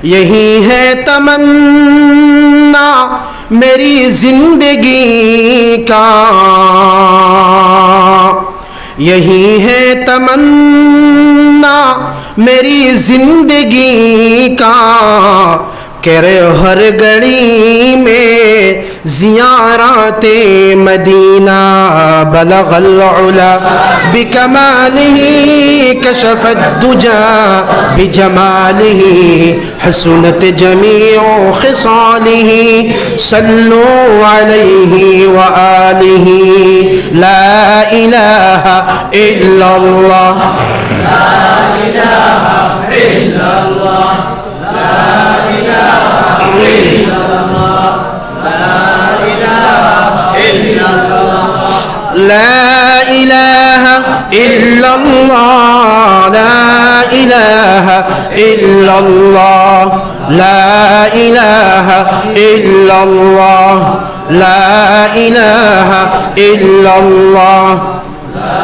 यही है तमन्ना मेरी जिंदगी का, यही है तमन्ना मेरी जिंदगी का, करे हर घड़ी में ज़ियारते मदीना। बलगल उला बिकमालिही कशफत दुजा बिजमालिही हसनत जमीउ खिसालिही सल्लु अलैहि व आलिही। ला इलाहा इल्लल्लाह, ला इलाहा इल्लल्लाह, ला इलाहा इल्लल्लाह, ला इलाहा इल्लल्लाह, ला इलाहा इल्लल्लाह, ला इलाहा इल्लल्लाह, ला इलाहा इल्लल्लाह, ला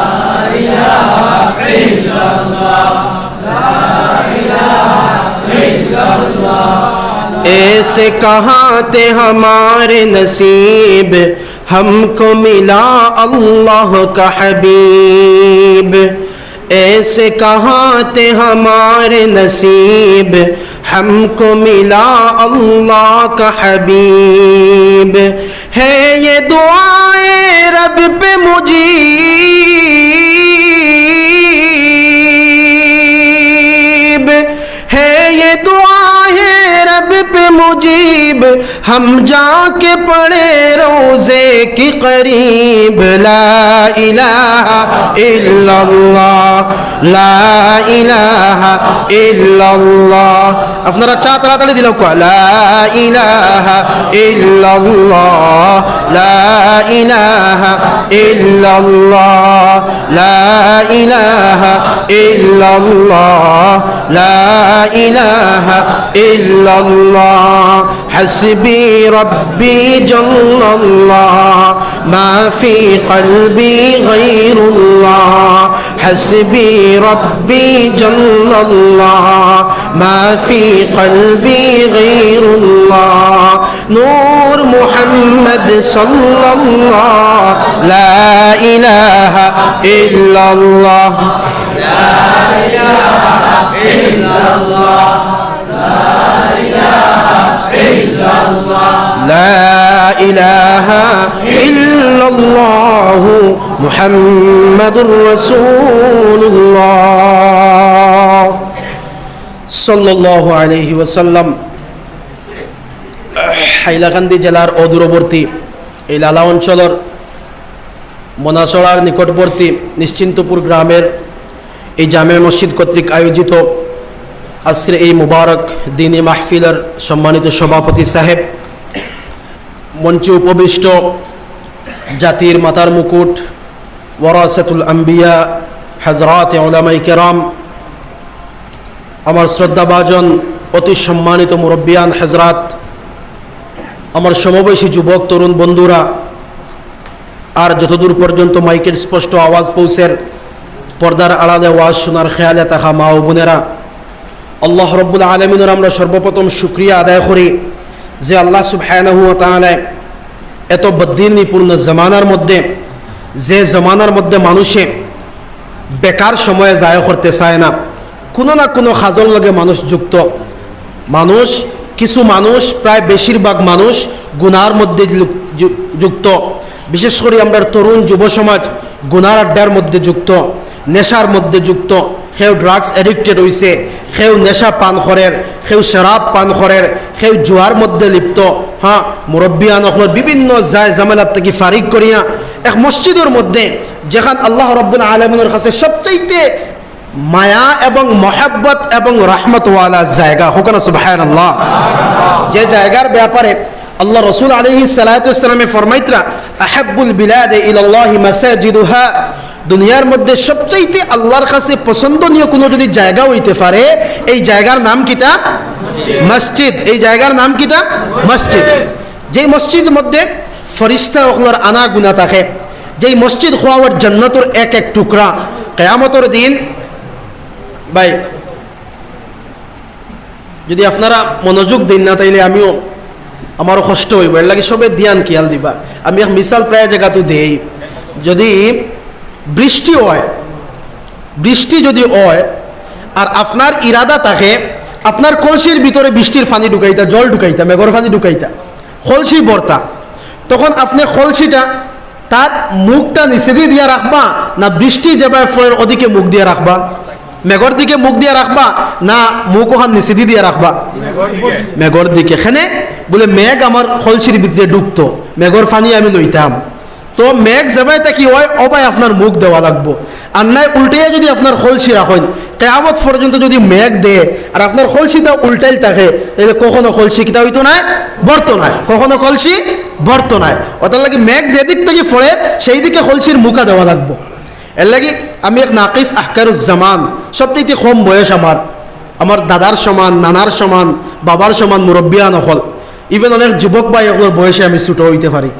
इलाहा इल्लल्लाह, ला इलाहा इल्लल्लाह। ऐसे कहाँ थे हमारे नसीब, हमको मिला अल्लाह का हबीब। ऐसे कहाँ थे हमारे नसीब, हमको मिला अल्लाह का हबीब। है ये दुआए रब पे मुजीब, है ये दुआ है रब पे मुजीब, हम जाके पढ़े रोज़े की करीब। ला इलाहा इल्लल्लाह, ला इलाहा इल्लल्लाह। আপনারা চা তাড়াতাড়ি দিল লা ইলাহা ইল্লাল্লাহ, লা ইলাহা ইল্লাল্লাহ, লা ইলাহা ইল্লাল্লাহ, লা ইলাহা ইল্লাল্লাহ। হাসবি রব্বি জাল্লাল্লাহ, মা ফি কলবি গায়রুল্লাহ। হাসবি রব্বি জাল্লাল্লাহ, মা ফি কলবি গায়রুল্লাহ। নূর মুহাম্মদ সাল্লাল্লাহ, লা ইলাহা ইল্লাল্লাহ, লা ইলাহা ইল্লাল্লাহ, লা ইলাহা ইল্লাল্লাহ, লা ইলাহা ইল্লাল্লাহ মুহাম্মাদুর রাসূলুল্লাহ সাল্লাল্লাহু আলাইহি ওয়াসাল্লাম। হাইলাকান্দি জেলার অদূরবর্তী এই লালা অঞ্চলের মনাসড়ার নিকটবর্তী নিশ্চিন্তপুর গ্রামের এই জামে মসজিদ কর্তৃক আয়োজিত আজকের এই মুবারক দিনী মাহফিলের সম্মানিত সভাপতি সাহেব, মঞ্চে উপবিষ্ট জাতির মাতার মুকুট ওয়ারাসাতুল আম্বিয়া হযরত উলামায়ে কেরাম, আমার শ্রদ্ধাভাজন অতি সম্মানিত মুরব্বিয়ান হযরত, আমার সমবয়সী যুবক তরুণ বন্ধুরা, আর যতদূর পর্যন্ত মাইকের স্পষ্ট আওয়াজ পৌঁছের পর্দার আড়ালে ওয়াজ শোনার খেয়ালে থাকা মা ও বোনেরা, আল্লাহ রব্বুল আলামিনের আমরা সর্বপ্রথম শুকরিয়া আদায় করি যে আল্লাহ সুবহানাহু ওয়া তাআলা এত বদ্দিনীপূর্ণ জামানার মধ্যে, যে জামানার মধ্যে মানুষে বেকার সময়ে জায় করতে চায় না, কোনো না কোনো কাজের লগে মানুষ যুক্ত। মানুষ কিছু মানুষ, প্রায় বেশিরভাগ মানুষ গুনার মধ্যে যুক্ত। বিশেষ করে আমরা তরুণ যুব সমাজ গুনার আড্ডার মধ্যে যুক্ত, নেশার মধ্যে যুক্ত। কেউ ড্রাগস এডিক্টেড হয়েছে, কেউ নেশা পান করের, কেউ শরাব পান করের, কেউ জুয়ার মধ্যে লিপ্ত। হ্যাঁ, মুরব্বিয়ান অখলর বিভিন্ন যায় জামেলার থেকে ফারিক করিয়া এক মসজিদের মধ্যে, যেখান আল্লাহ রব্বুল আলামিনের কাছে সবচাইতে মায়া এবং মহাব্বত এবং রহমতওয়ালা জায়গা, হোক না সুবহানাল্লাহ। যে জায়গার ব্যাপারে আল্লাহ রসুল আলাইহিস সালাতু ওয়াস সালামে ফরমাইতরা, আহাব্বুল বিলাদে ইলাল্লাহি মাসাজিদুহা, দুনিয়ার মধ্যে সবচাইতে আল্লাহর কাছে পছন্দনীয় কোনো যদি জায়গা হইতে পারে, এই জায়গার নাম কিতা? মসজিদ। এই জায়গার নাম কিতা? মসজিদ। যেই মসজিদ মধ্যে ফরিস্তা ওগুলোর আনা গুনা থাকে, যেই মসজিদ খোয়াওয়ার জান্নাতের এক এক টুকরা, কিয়ামতের দিন ভাই যদি আপনারা মনোযোগ দিন না তাইলে আমিও আমারও কষ্ট হইব, এর লাগে সবে ধ্যান খেয়াল দিবা। আমি এক মিসাল প্রায় জায়গাতে দেই, যদি বৃষ্টি হয়, বৃষ্টি যদি হয় আর আপনার ইরাদা থাকে আপনার কলসির ভিতরে বৃষ্টির পানি ঢুকাইতা, জল ঢুকাইতা, মেঘর পানি ঢুকাইতা, কলসি ভর্তা, তখন আপনি কলসিটা তার মুখটা নিচে দিয়ে দিয়া রাখবা না বৃষ্টি যেভাবে ফলের ওদিকে মুখ দিয়ে রাখবা, মেঘর দিকে মুখ দিয়ে রাখবা না মুখ ওখান নিচে দিয়ে রাখবা? মেঘর দিকে। এখানে বলে মেঘ আমার কলসির ভিতরে ডুবতো, মেঘর পানি আমি লইতাম, তো মেঘ যেবাইটা কি হয় অবাই আপনার মুখ দেওয়া লাগবো। আর নাই উল্টে যদি আপনার কলসি রাখেন কেয়ামত পর্যন্ত যদি মেঘ দেয় আর আপনার কলসিটা উল্টাই থাকে তাহলে কখনো কলসি কিতা হইতো না, বর্ত নয়, কখনো কলসি বর্ত নয়। ওটার লাগে মেঘ যেদিক থেকে পড়ে সেই দিকে কলসির মুখা দেওয়া লাগবো। এর লাগে আমি এক নাকিস আহকারুজ্জামান, সবচেয়ে কম বয়স আমার দাদার সমান, নানার সমান, বাবার সমান মুরব্বিয়ান হল, ইভেন অনেক যুবক ভাই ওগুলোর বয়সে আমি ছোট হইতে পারি।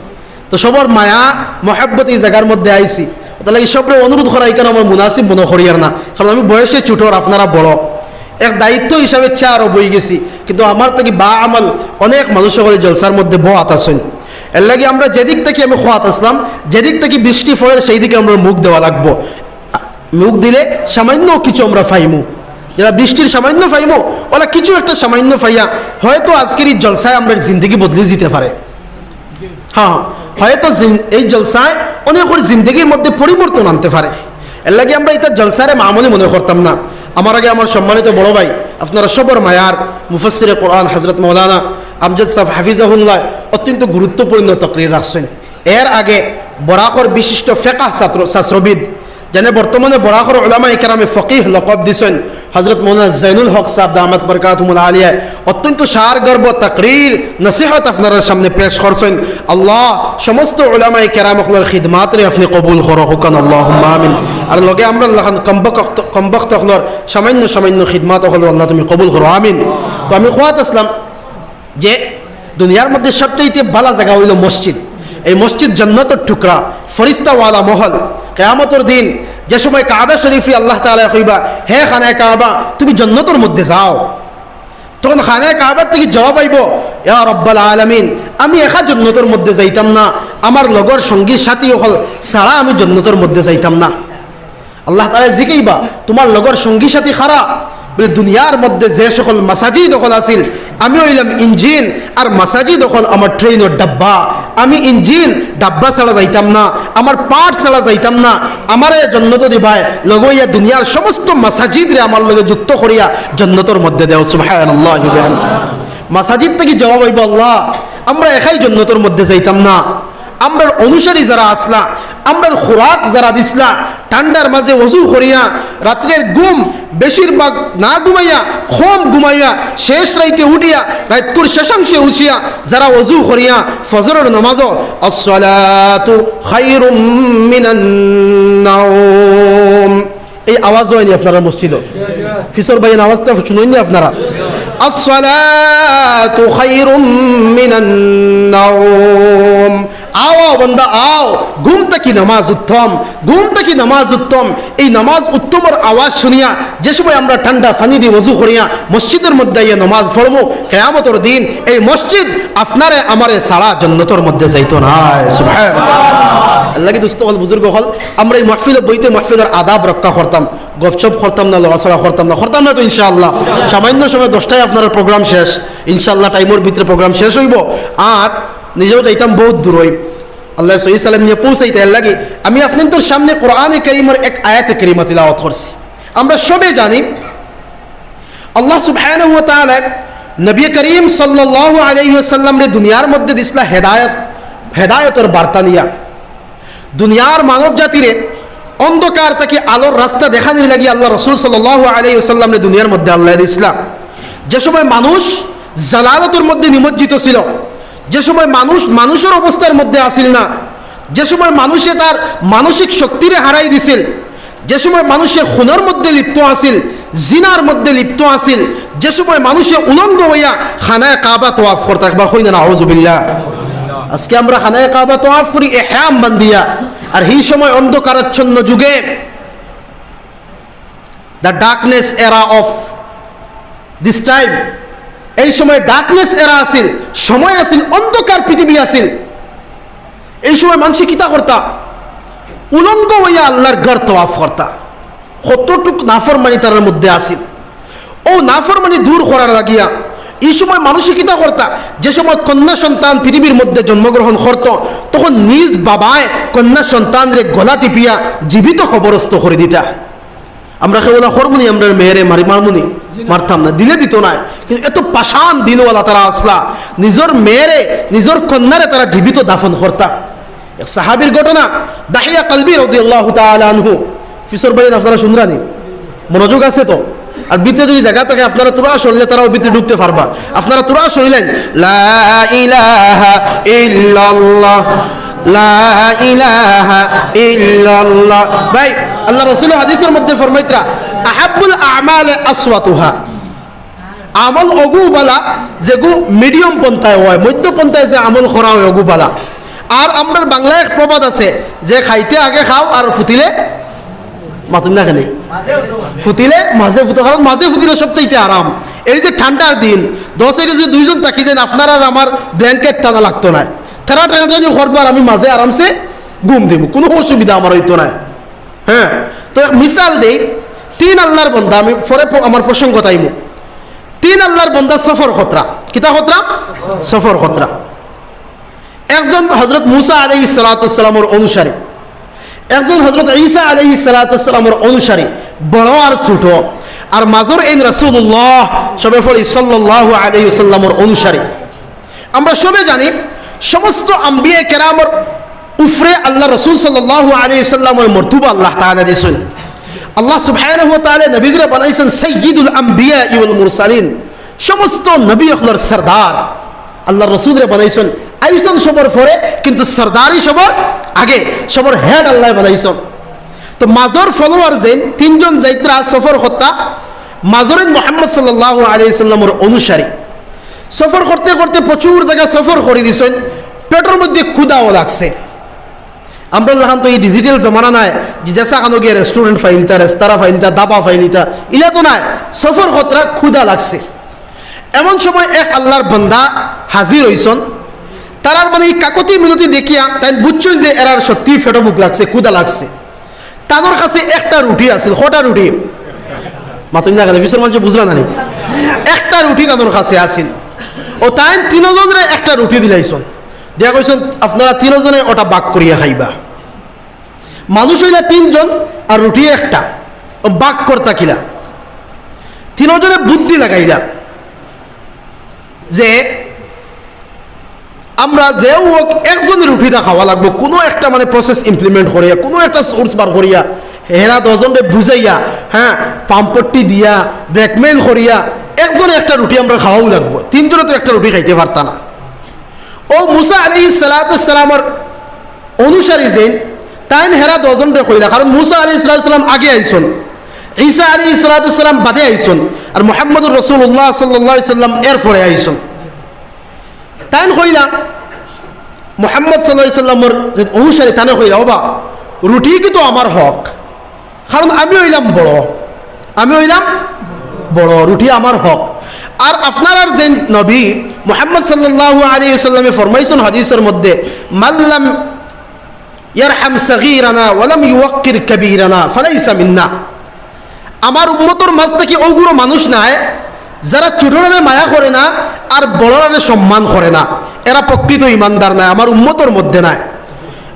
তো সবার মায়া মহাব্বত এই জায়গার মধ্যে আইসি, তাহলে এই সবরে অনুরোধ করা এখানে আমার মুনাসিব মনে করিয়ার না, কারণ আমি বয়সে ছোট আর আপনারা বড়, এক দায়িত্ব হিসাবে আরও বই গেছি। কিন্তু আমার থেকে বা আমল অনেক মানুষ সকলে জলসার মধ্যে বহাত আসেন। এর লাগে আমরা যেদিক থেকে আমি খোয়াত আসলাম, যেদিক থেকে বৃষ্টি ফলের সেই দিকে আমরা মুখ দেওয়া লাগবো। মুখ দিলে সামান্য কিছু আমরা ফাইমু, যারা বৃষ্টির সামান্য ফাইমু ওরা কিছু একটা সামান্য ফাইয়া হয়তো আজকের এই জলসায় আমরা জিন্দগি বদলে যেতে পারে। হ্যাঁ, হয়তো এই জলসায় অনেকের জিন্দগির মধ্যে পরিবর্তন আনতে পারে। এর লাগে আমরা এটা জলসারে মামুলি মনে করতাম না। আমার আগে আমার সম্মানিত বড় ভাই, আপনারা সবর মায়ার মুফাসসিরে কোরআন হযরত মাওলানা আমজাদ সাহেব হাফিজাহুল্লাহ অত্যন্ত গুরুত্বপূর্ণ তাকরীর রাখছেন। এর আগে বরাকর বিশিষ্ট ফিকহ শাস্ত্রবিদ, যেনে বর্তমানে বরাকর উলামায়ে কেরামে ফকিহ লকব দিছেন হযরত মাওলানা জাইনুল হক সাহেব দামাত বরকাতুহুল আলিয়া, অত্যন্ত সারগর্ভ তাকরীর নসিহত আপনাদের সামনে পেশ করছেন। আল্লাহ সমস্ত উলামায়ে কেরামদের খিদমাতরে আপনি কবুল করুন, আল্লাহুম্মা আমিন। আর লগে আমরা আল্লাহ কমবক্ত হলর সামান্য সামান্য খিদমাত হল আল্লাহ তুমি কবুল করো, আমিন। তো আমি খোয়াত আসলাম যে দুনিয়ার মধ্যে সবচেয়ে ভালো জায়গা হইল মসজিদ। এই মসজিদ জান্নাতের টুকরা, ফরিস্তাওয়ালা মহল। কিয়ামতের দিন যে সময় কাবা শরীফে আল্লাহ তাআলা কইবা, হে খানায়ে কাবা তুমি জান্নাতের মধ্যে যাও, তখন খানায়ে কাবার থেকে জবাব আইব, ইয়া রব্বাল আলামিন আমি একা জান্নাতের মধ্যে যাইতাম না, আমার লগর সঙ্গী সাথী হল সারা আমি জান্নাতের মধ্যে যাইতাম না। আল্লাহ তাআলা জিগাইবা তোমার লগর সঙ্গী সাথী খারা, বলে দুনিয়ার মধ্যে যে সকল মাসাজিদ দখল আছিল আমি হইলাম ইঞ্জিন আর মাসাজিদ দখল আমার ট্রেনের ডাব্বা। আমি ইঞ্জিন ডাব্বা ছাড়া যাইতাম না, আমার পাট ছাড়া যাইতাম না। আমারে জন্নত দিবাই লগইয়া দুনিয়ার সমস্ত মাসাজিদরে আমার লগে যুক্ত করিয়া জন্নতর মধ্যে দেও, সুবহানাল্লাহ। মাসাজিদ থেকে জবাব হইব, আল্লাহ আমরা একাই জন্নতর মধ্যে যাইতাম না, আমরার অনুসারী যারা আসলা, আমরার খোরাক যারা দিসলা, ঠান্ডার মাঝে ওযু করিয়া রাত্রের ঘুম বেশিরভাগ না ঘুমাইয়া কম ঘুমাইয়া শেষ রাইতে উঠিয়া রাতকুর শেষাংশে উঠিয়া যারা ওযু করিয়া ফজরের নামাজও আসসালাতু খায়রুম মিনান নাওম, এই আওয়াজ হয়নি আপনারা মসজিদে? ফিসর ভাইয়ের আওয়াজটা শুনেননি আপনারা? আসসালাতু খায়রুম মিনান নাওম, আও বান্দা আও, ঘুম থেকে নামাজ উত্তম, ঘুম থেকে নামাজ উত্তম। এই নামাজ উত্তমের আওয়াজ শুনিয়া যে সময় আমরা ঠান্ডা পানি দিয়ে ওযু করিয়া মসজিদের মধ্যে ইয়ে নামাজ পড়বো, কিয়ামতের দিন এই মসজিদ আপনারে আমারে সারা জান্নাতের মধ্যে যাইতো না, সুবহানাল্লাহ। আল্লাহ কি দোস্ত হল, বুজুর্গ হল, আমরা এই মাহফিলে বইতে মাহফিলের আদাব রক্ষা করতাম, গপসপ করতাম না, লড়াচড়া করতাম না তো ইনশাআল্লাহ। সামান্য সময় 10টায় আপনার প্রোগ্রাম শেষ, ইনশাআল্লাহ টাইমের ভিতরে প্রোগ্রাম শেষ হইব। আর নিজেও যাইতাম বহুত দূর হই, আল্লাহ সহি সালাম নিয়ে পৌঁছাইতে। এর লাগে আমি আপনাদের সামনে কোরআনে কারীমের এক আয়াতে কারীমা তিলাওয়াত করছি। আমরা সবে জানি আল্লাহ সুবহানাহু ওয়া তাআলা নবী করিম সাল্লাল্লাহু আলাইহি ওয়াসাল্লাম রে দুনিয়ার মধ্যে দিসলা হেদায়েতের বার্তা নিয়া দুনিয়ার মানব জাতিরে অন্ধকার থেকে আলোর রাস্তা দেখানোর লাগি আল্লাহ রাসূল সাল্লাল্লাহু আলাইহি ওয়াসাল্লাম রে দুনিয়ার মধ্যে আল্লাহ দিসলাম। যে সময় মানুষ জালালতের মধ্যে নিমজ্জিত ছিল, যে সময় মানুষের অবস্থার মধ্যে আসিল না, যে সময় মানুষে তার মানসিক শক্তিরে হারাই দিছিল, যে সময় মানুষে খুনের মধ্যে লিপ্ত আসিল, জিনার মধ্যে লিপ্ত আসিল, যে সময় মানুষে উলঙ্গ হইয়া খানায়ে কাবা তওয়াফ করতে, একবার কই না নাউযুবিল্লাহ। আজকে আমরা খানায়ে কাবা তওয়াফ করি ইহরাম বান্ধিয়া, আর এই সময় অন্ধকারাচ্ছন্ন যুগে দ্য ডার্কনেস এরা অফ দিস টাইম, এই সময় ডার্কনেস এরা আসিল, সময় আসিল, অন্ধকার পৃথিবী আসিল। এই সময় মানুষ কিতা করতা? উলঙ্গ হইয়া আল্লাহর ঘর তওয়াফ করতা। কতটুক নাফরমানি তার মধ্যে আসিল। ও নাফরমানি দূর করার লাগিয়া এই সময় মানুষ কিতা করতা? যে সময় কন্যা সন্তান পৃথিবীর মধ্যে জন্মগ্রহণ করত, তখন নিজ বাবায় কন্যা সন্তানরে গলা টিপিয়া জীবিত কবরস্থ করে দিতা। আমরা কেবল হরমুনি, আমরা মেয়েরে মারমুনি, মারতাম না, দিলে দিত না। কিন্তু এত পাষাণ দিনওয়ালা তারা আসলা, নিজের মেয়েরে, নিজের কন্যারে তারা জীবিত দাফন করতা। এক সাহাবীর ঘটনা, দাহিয়া কালবি রাদিয়াল্লাহু তাআলা আনহু। ফিসর ভাই আপনারা শুনরানি, মনোযোগ আছে তো? আর ভিতরে যদি জায়গা থাকে আপনারা তোরা সরলে তারাও ভিতরে ঢুকতে পারবা। আপনারা তোরা সরিলেন লা ইলাহা ইল্লাল্লাহ, লা ইলাহা ইল্লাল্লাহ। ভাই আল্লাহ রাসূল হাদিসের মধ্যে ফরমাইতরা আহাব্বুল আমালে আসওয়াতুহা, আমল অগুবালা যেগু মিডিয়াম পন্থায় হয়, মধ্য পন্থায় যে আমল করা হয় অগুবালা। আর আমরা বাংলায় এক প্রবাদ আছে যে খাইতে আগে খাও আর ফুটিলে মাতুন না, কেন ফুটিলে মাঝে ফুটো, কারণ মাঝে ফুটিলে সবটাইতে আরাম। এই যে ঠান্ডার দিন 10 যে দুইজন থাকি যেন আপনার আর আমার ব্ল্যাঙ্কেট টানা লাগতো না, তারা টানাটানি করবার আমি মাঝে আরামসে ঘুম দিব, কোনো অসুবিধা আমার হইতো না। হ্যাঁ, তো এক মিসাল দেই, 3 আল্লাহর বন্ধা, আমি পরে আমার প্রসঙ্গ তাইমু। 3 আল্লাহর বন্ধা সফর খতরা, কিতা খতরা? সফর খতরা। একজন হযরত মুসা আলাইহিস সালাতু ওয়াস সালামের অনুসারী, একজন হযরত ঈসা আলাইহিস সালাতু ওয়াস সালামের অনুসারী, বড় আর ছোট। আর মাজর এই রাসূলুল্লাহ সবে ফলি সাল্লাল্লাহু আলাইহি ওয়াসাল্লামের অনুসারী। আমরা সবে জানি সমস্ত আম্বিয়া কেরামের উপরে আল্লাহ রাসূল সাল্লাল্লাহু আলাইহি ওয়াসাল্লামের মর্তবা আল্লাহ তাআলা দিয়েছেন। আল্লাহ সুবহানাহু ওয়া তাআলা নবীরে বানাইছেন সাইয়্যিদুল আম্বিয়া ওয়াল মুরসালিন, সমস্ত নবী হলোর সরদার। আল্লাহ রাসূলরে বানাইছেন আইসন সবর পরে, কিন্তু সরদারি সবর আগে, সবর হেড আল্লাহ বানাইছেন। তো মাজর ফলোয়ার যেন 3 জন যাইত্রা সফর করতা, মাজরেন মুহাম্মদ সাল্লাল্লাহু আলাইহি ওয়াসাল্লামের অনুসারী। সফর করতে করতে প্রচুর জায়গা সফর করে দিছেন, পেটের মধ্যে ক্ষুধাও লাগছে। আমরা যখন তো এই ডিজিটাল জমানা নাই যে যেসা কানো গিয়ে রেস্টুরেন্ট ফাইলতা, রেস্তারা ফাইলতা, দাবা ফাইলিতা, ইলা তো নাই। সফর কতরা ক্ষুধা লাগছে। এমন সময় এক আল্লাহর বান্দা হাজির হইছন। তারার মানে এই কাকতি মিনতি দেখিয়া তাই বুঝছেন যে এরার সত্যি ফেটো বুক লাগছে, ক্ষুধা লাগছে। তাদের কাছে একটা রুটি আছিল। কটা রুটি? মাতুন না কেন ফিসের মানুষ বুঝলা না, একটা রুটি তাদের কাছে আছিল। ও তাই 3 জনের একটা রুটি দিলাইছন, দিয়া কইছেন আপনারা 3 জনে ওটা বাক করিয়া খাইবা। মানুষ হইলা 3 জন আর রুটি একটা, ও বাক করতা কিলা? 3 জনে বুদ্ধি লাগাইলা যে আমরা যেও হোক একজনের রুটিটা খাওয়া লাগবো, কোনো একটা মানে প্রসেস ইমপ্লিমেন্ট করিয়া, কোনো একটা সোর্স বার করিয়া, হেরা 10 জনরে বুঝাইয়া, হ্যাঁ পাম্পট্টি দিয়া ব্ল্যাকমেইল করিয়া একজনে একটা রুটি আমরা খাওয়াও লাগবো। 3 জনে তো একটা রুটি খাইতে পারতা না। ও মুসা আলাইহিস সালাতু ওয়াস সালামের অনুসারী যেন তাই হেরা 10 জনরে কইলা, কারণ মুসা আলাইহিস সালাতু ওয়াস সালাম আগে আইছন, ঈসা আলাইহিস সালাতু ওয়াস সালাম বাদে আইছন, আর মুহাম্মদুর রাসূলুল্লাহ সাল্লাল্লাহু আলাইহি সাল্লাম এর পরে আইছন। তাই কইলা মুহাম্মদ সাল্লাল্লাহু আলাইহি সাল্লামের যে অনুসারী তানে কইলা, ওবা রুটি কিন্তু আমার হক, কারণ আমি হইলাম বড়, রুটি আমার হক। আর আপনার আর যে নবী মুহাম্মদ সাল্লাল্লাহু আলাইহি সাল্লামে ফরমাইছেন হাদিসের মধ্যে, মাল্লাম ইয়ারহাম সাগীরানা ওয়া লাম ইউওয়াক্কির কাবীরানা ফালাইসা মিন্না। আমার উম্মতের মাঝ থেকে ওগুলো মানুষ নাই যারা ছোটরে মায়া করে না আর বড়রে সম্মান করে না, এরা প্রকৃত ইমানদার নাই, আমার উম্মতের মধ্যে নাই।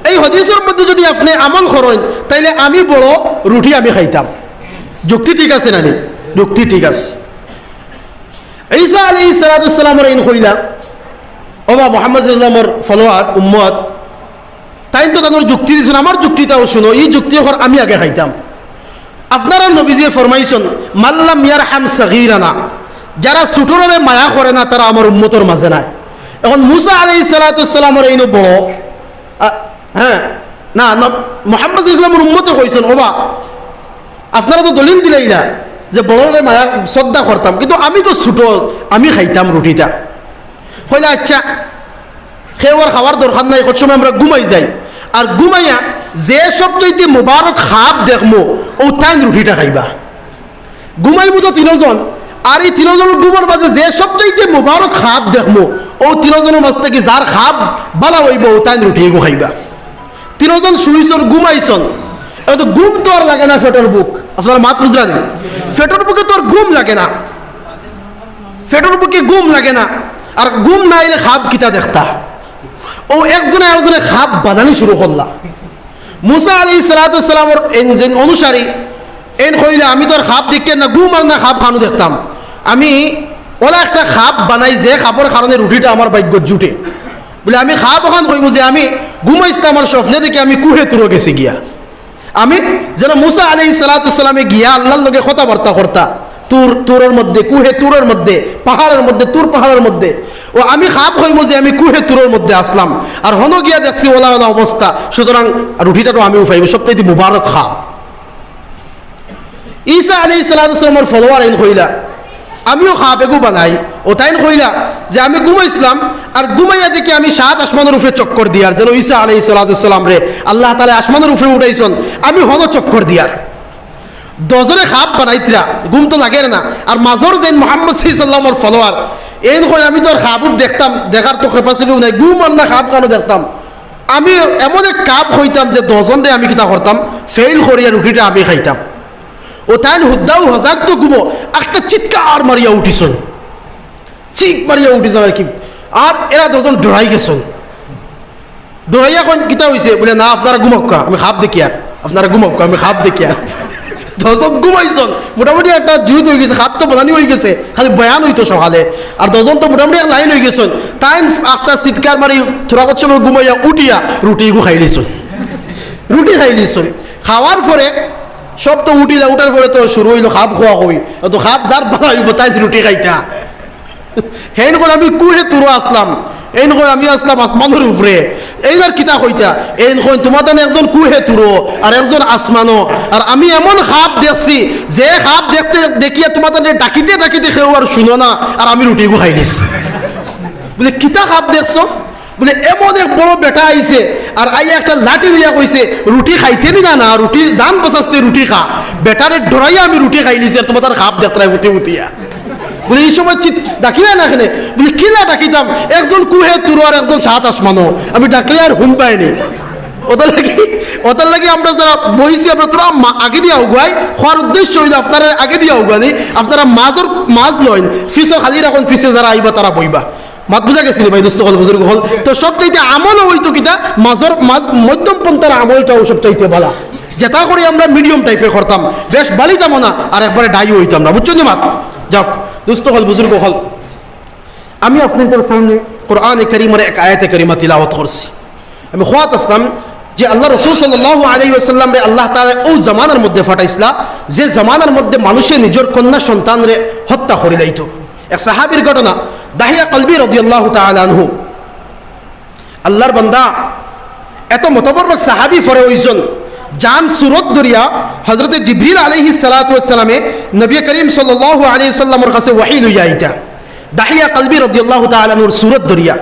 এই হাদিসের মধ্যে যদি আপনি আমল করেন তাইলে আমি বড়, রুটি আমি খাইতাম। যুক্তি ঠিক আছে না? যুক্তি ঠিক আছে। ঈসা আলাইহিস সালাতু ওয়াস সালামের ইন কইলা, ওবা মুহাম্মদ সাল্লাল্লাহু আলাইহি ওয়াসাল্লামের ফলোয়ার উম্মত, তাই তো তাদের যুক্তি দিছেন, আমার যুক্তিটাও শুনো। এই যুক্তি ওর আমি আগে খাইতাম। আপনারা নবীজি ফরমাইছেন মাল্লাম ইয়ারহাম সাগীরানা, যারা ছোটরে মায়া করে না তারা আমার উম্মতের মাঝে নাই। এখন মুসা আলাইহিস সালাতু ওয়াস সালামের ইন বড়, হ্যাঁ না মুহাম্মদ সাল্লাল্লাহু আলাইহি ওয়াসাল্লামের উম্মতে কইছেন, ওবা আপনারা তো দলিল দিলেই না যে বড়রে মায়া শ্রদ্ধা করতাম, কিন্তু আমি তো ছোট, আমি খাইতাম রুটিটা। কইলা আচ্ছা খেয়ে খাওয়ার দরকার নাই, কত সময় আমরা ঘুমাই যাই, আর ঘুমাইয়া যে সবচেয়ে মুবারক খাপ দেখমো ও তাই রুটিটা খাইবা। ঘুমাইমু তো 3 জন, আর এই তিনজনের ঘুমের মাঝে যে সবচাইতে মুবারক খাপ দেখবো ও তিনজনের মাঝ থেকে যার খাপ বালা হইব তাই রুটি খাইবা। তিনজন শুইছন ঘুমাইছন, তো ঘুম তো আর লাগে না ফেটর বুক, আপনারা মাত বুঝলেন? ফেটর বুকে তো আর ঘুম লাগে না, ফেটর বুকে ঘুম লাগে না। আর ঘুম না এলে খাপ কিতা দেখতা, ও একজনে আরেকজনে খাপ বানানি শুরু করলা। মুসা আলাইহিস সালামের অনুসারী এন কইলে আমি তো আর খাপ দেখে না ঘুম আর না খাপ খানো দেখতাম, আমি ওলা একটা খাপ বানাই যে খাপের কারণে রুটিটা আমার ভাগ্য জুটে। বলে আমি খাপ ওখান কইব যে আমি ঘুমাইছিলাম, আমার স্বপ্নে দেখে আমি কুহে তুরো গেছি গিয়া, আমি যেন মুসা আলাইহিস সালামে গিয়া আল্লাহর লগে কথাবার্তা করতা তুরের মধ্যে, কুহে তুরের মধ্যে, পাহাড়ের মধ্যে, তুর পাহাড়ের মধ্যে। ও আমি খাপ হইব যে আমি কুহে তুরের মধ্যে আসলাম আর হন গিয়া দেখছি ওলা ওলা অবস্থা, সুতরাং রুটিটা তো আমিও পাইব, সবথেকে মুবারক খাপ। ঈসা আলাইহিস সালামের ফলোয়ার এন কইলা আমিও খাপ এগু বানাই, ও তাইন কইলা যে আমি ঘুমাইছিলাম আর ঘুমাইয়া দেখি আমি 7 আসমানের উপরে চক্কর দিয়ার, যেন ঈসা আলাইহিস সালাম রে আল্লাহ তাআলা আসমানের উপরে উঠাইছেন, আমি হন চক্কর দিয়ার। দজনে খাপ বানাইতরা, ঘুম তো লাগে না। আর মাজর যেন মুহাম্মদ সাল্লাল্লাহু আলাইহি ফলোয়ার এন কই আমি তোর খাবুক দেখতাম, দেখার তো ক্যাপাসিটিও নাই, ঘুম আর না খাপ কেন দেখতাম। আমি এমন এক কাপ হইতাম যে 10 জন আমি কিতা করতাম, ফেল করিয়া রুটিটা আমি খাইতাম। ও তাই হুদ্দাও হজাক তো ঘুমো একটা চিৎকার মারিয়া উঠিছন, চিক মারিয়া উঠিছন আর কি। আর এরা 10 জন ডরাই গেছন, ডরাইয়া কোন কিতা হইছে বলে না আপনারা ঘুমক্কা আমি খাপ দেখি, আর আপনারা ঘুমক্কা আমি খাপ দেখি। আর 10 জন ঘুমাইছন, মোটামুটি একটা জুত হয়ে গেছে, খাপ তো বানানি হয়ে গেছে, খালি বয়ান হইতো সকালে। আর 10 জন তো মোটামুটি এক লাইন হয়ে গেছেন, তাই একটা চিৎকার মারি থোড়া কত সময় ঘুমাইয়া উঠিয়া রুটি খাই লিছন, রুটি খাই লিছন। খাওয়ার পরে সব তো উঠার পরে তো শুরু হইলো খাপ খোয়া কই, তো খাপ যার বানাইব তাই রুটি খাইতা। হেন করে আমি কুহে তুরো আসলাম, এই কই আমি আসলাম আসমানের উপরে, এইবার কিতা কইতা এই কই তোমার তানে একজন কুহে তুরো আর একজন আসমানো। আর আমি এমন খাপ দেখছি যে খাপ দেখতে দেখিয়া তোমার তানে ডাকিতে ডাকিতে খেও আর শুনো না, আর আমি রুটি খাই নিছি। বলে কিতা খাপ দেখছো? বলে এমন এক বড় বেটা আইছে আর আইয়া একটা লাঠি দিয়া কইছে রুটি খাইতে নি না, রুটি জান বাঁচাতে রুটি খা। বেটারে ডরাইয়া আমি রুটি খাই নিছি আর তোমার তার খাপ দেখতে উঠে উঠিয়া। বলে এই সময় ডাকিলে না এখানে, বলে কিলা ডাকিতাম একজন কুহে তুরো আর একজন 7 আসমানো, আমি ডাকলে আর হুম পাইনি। ওদের লাগি আমরা যারা বইছি আমরা তোরা আগে দিয়ে আউগাই হওয়ার উদ্দেশ্য হইলে আপনারা আগে দিয়ে আউগানি, আপনারা মাছ লইন ফিসও খালি রাখুন, ফিসে যারা আইবা তারা বইবা। মাত বুঝা গেছিল ভাই দোস্ত হল বুজুর্গ হল। তো সবচাইতে আমলও হইতো কিতা মধ্যম পন্থার আমলটাও সবচাইতে বলা, যেটা করে আমরা মিডিয়াম টাইপে করতাম, বেশ বালিতাম না আর একবারে ডাই হইতাম না, বুঝছো নি মাত? যাক দোস্ত হল বুজুর্গ হল, আমি আপনাদের সামনে কোরআনে কারীমের এক আয়াতে কারিমা তিলাওয়াত করছি। আমি খোয়াত আসলাম যে আল্লাহ রাসূল সাল্লাল্লাহু আলাইহি ওয়াসাল্লাম রে আল্লাহ তাআলা ও জামানার মধ্যে ফাটাইছিলা যে জামানার মধ্যে মানুষে নিজের কন্যা সন্তানরে হত্যা করে দিত। এক সাহাবীর ঘটনা, দাহিয়া কলবি রাদিয়াল্লাহু তাআলা আনহু, আল্লাহর বান্দা এত মুতাবাররক সাহাবী ফরে হইছেন জান সুরত দরিয়া হযরত জিবরিল আলাইহিস সালাতু ওয়াস সালামে নবী করিম সাল্লাল্লাহু আলাইহি ওয়াসাল্লামের কাছে ওহী লইয়া আইতা। দাহিয়া কলবি রাদিয়াল্লাহু তাআলা আনহুর সুরত দরিয়া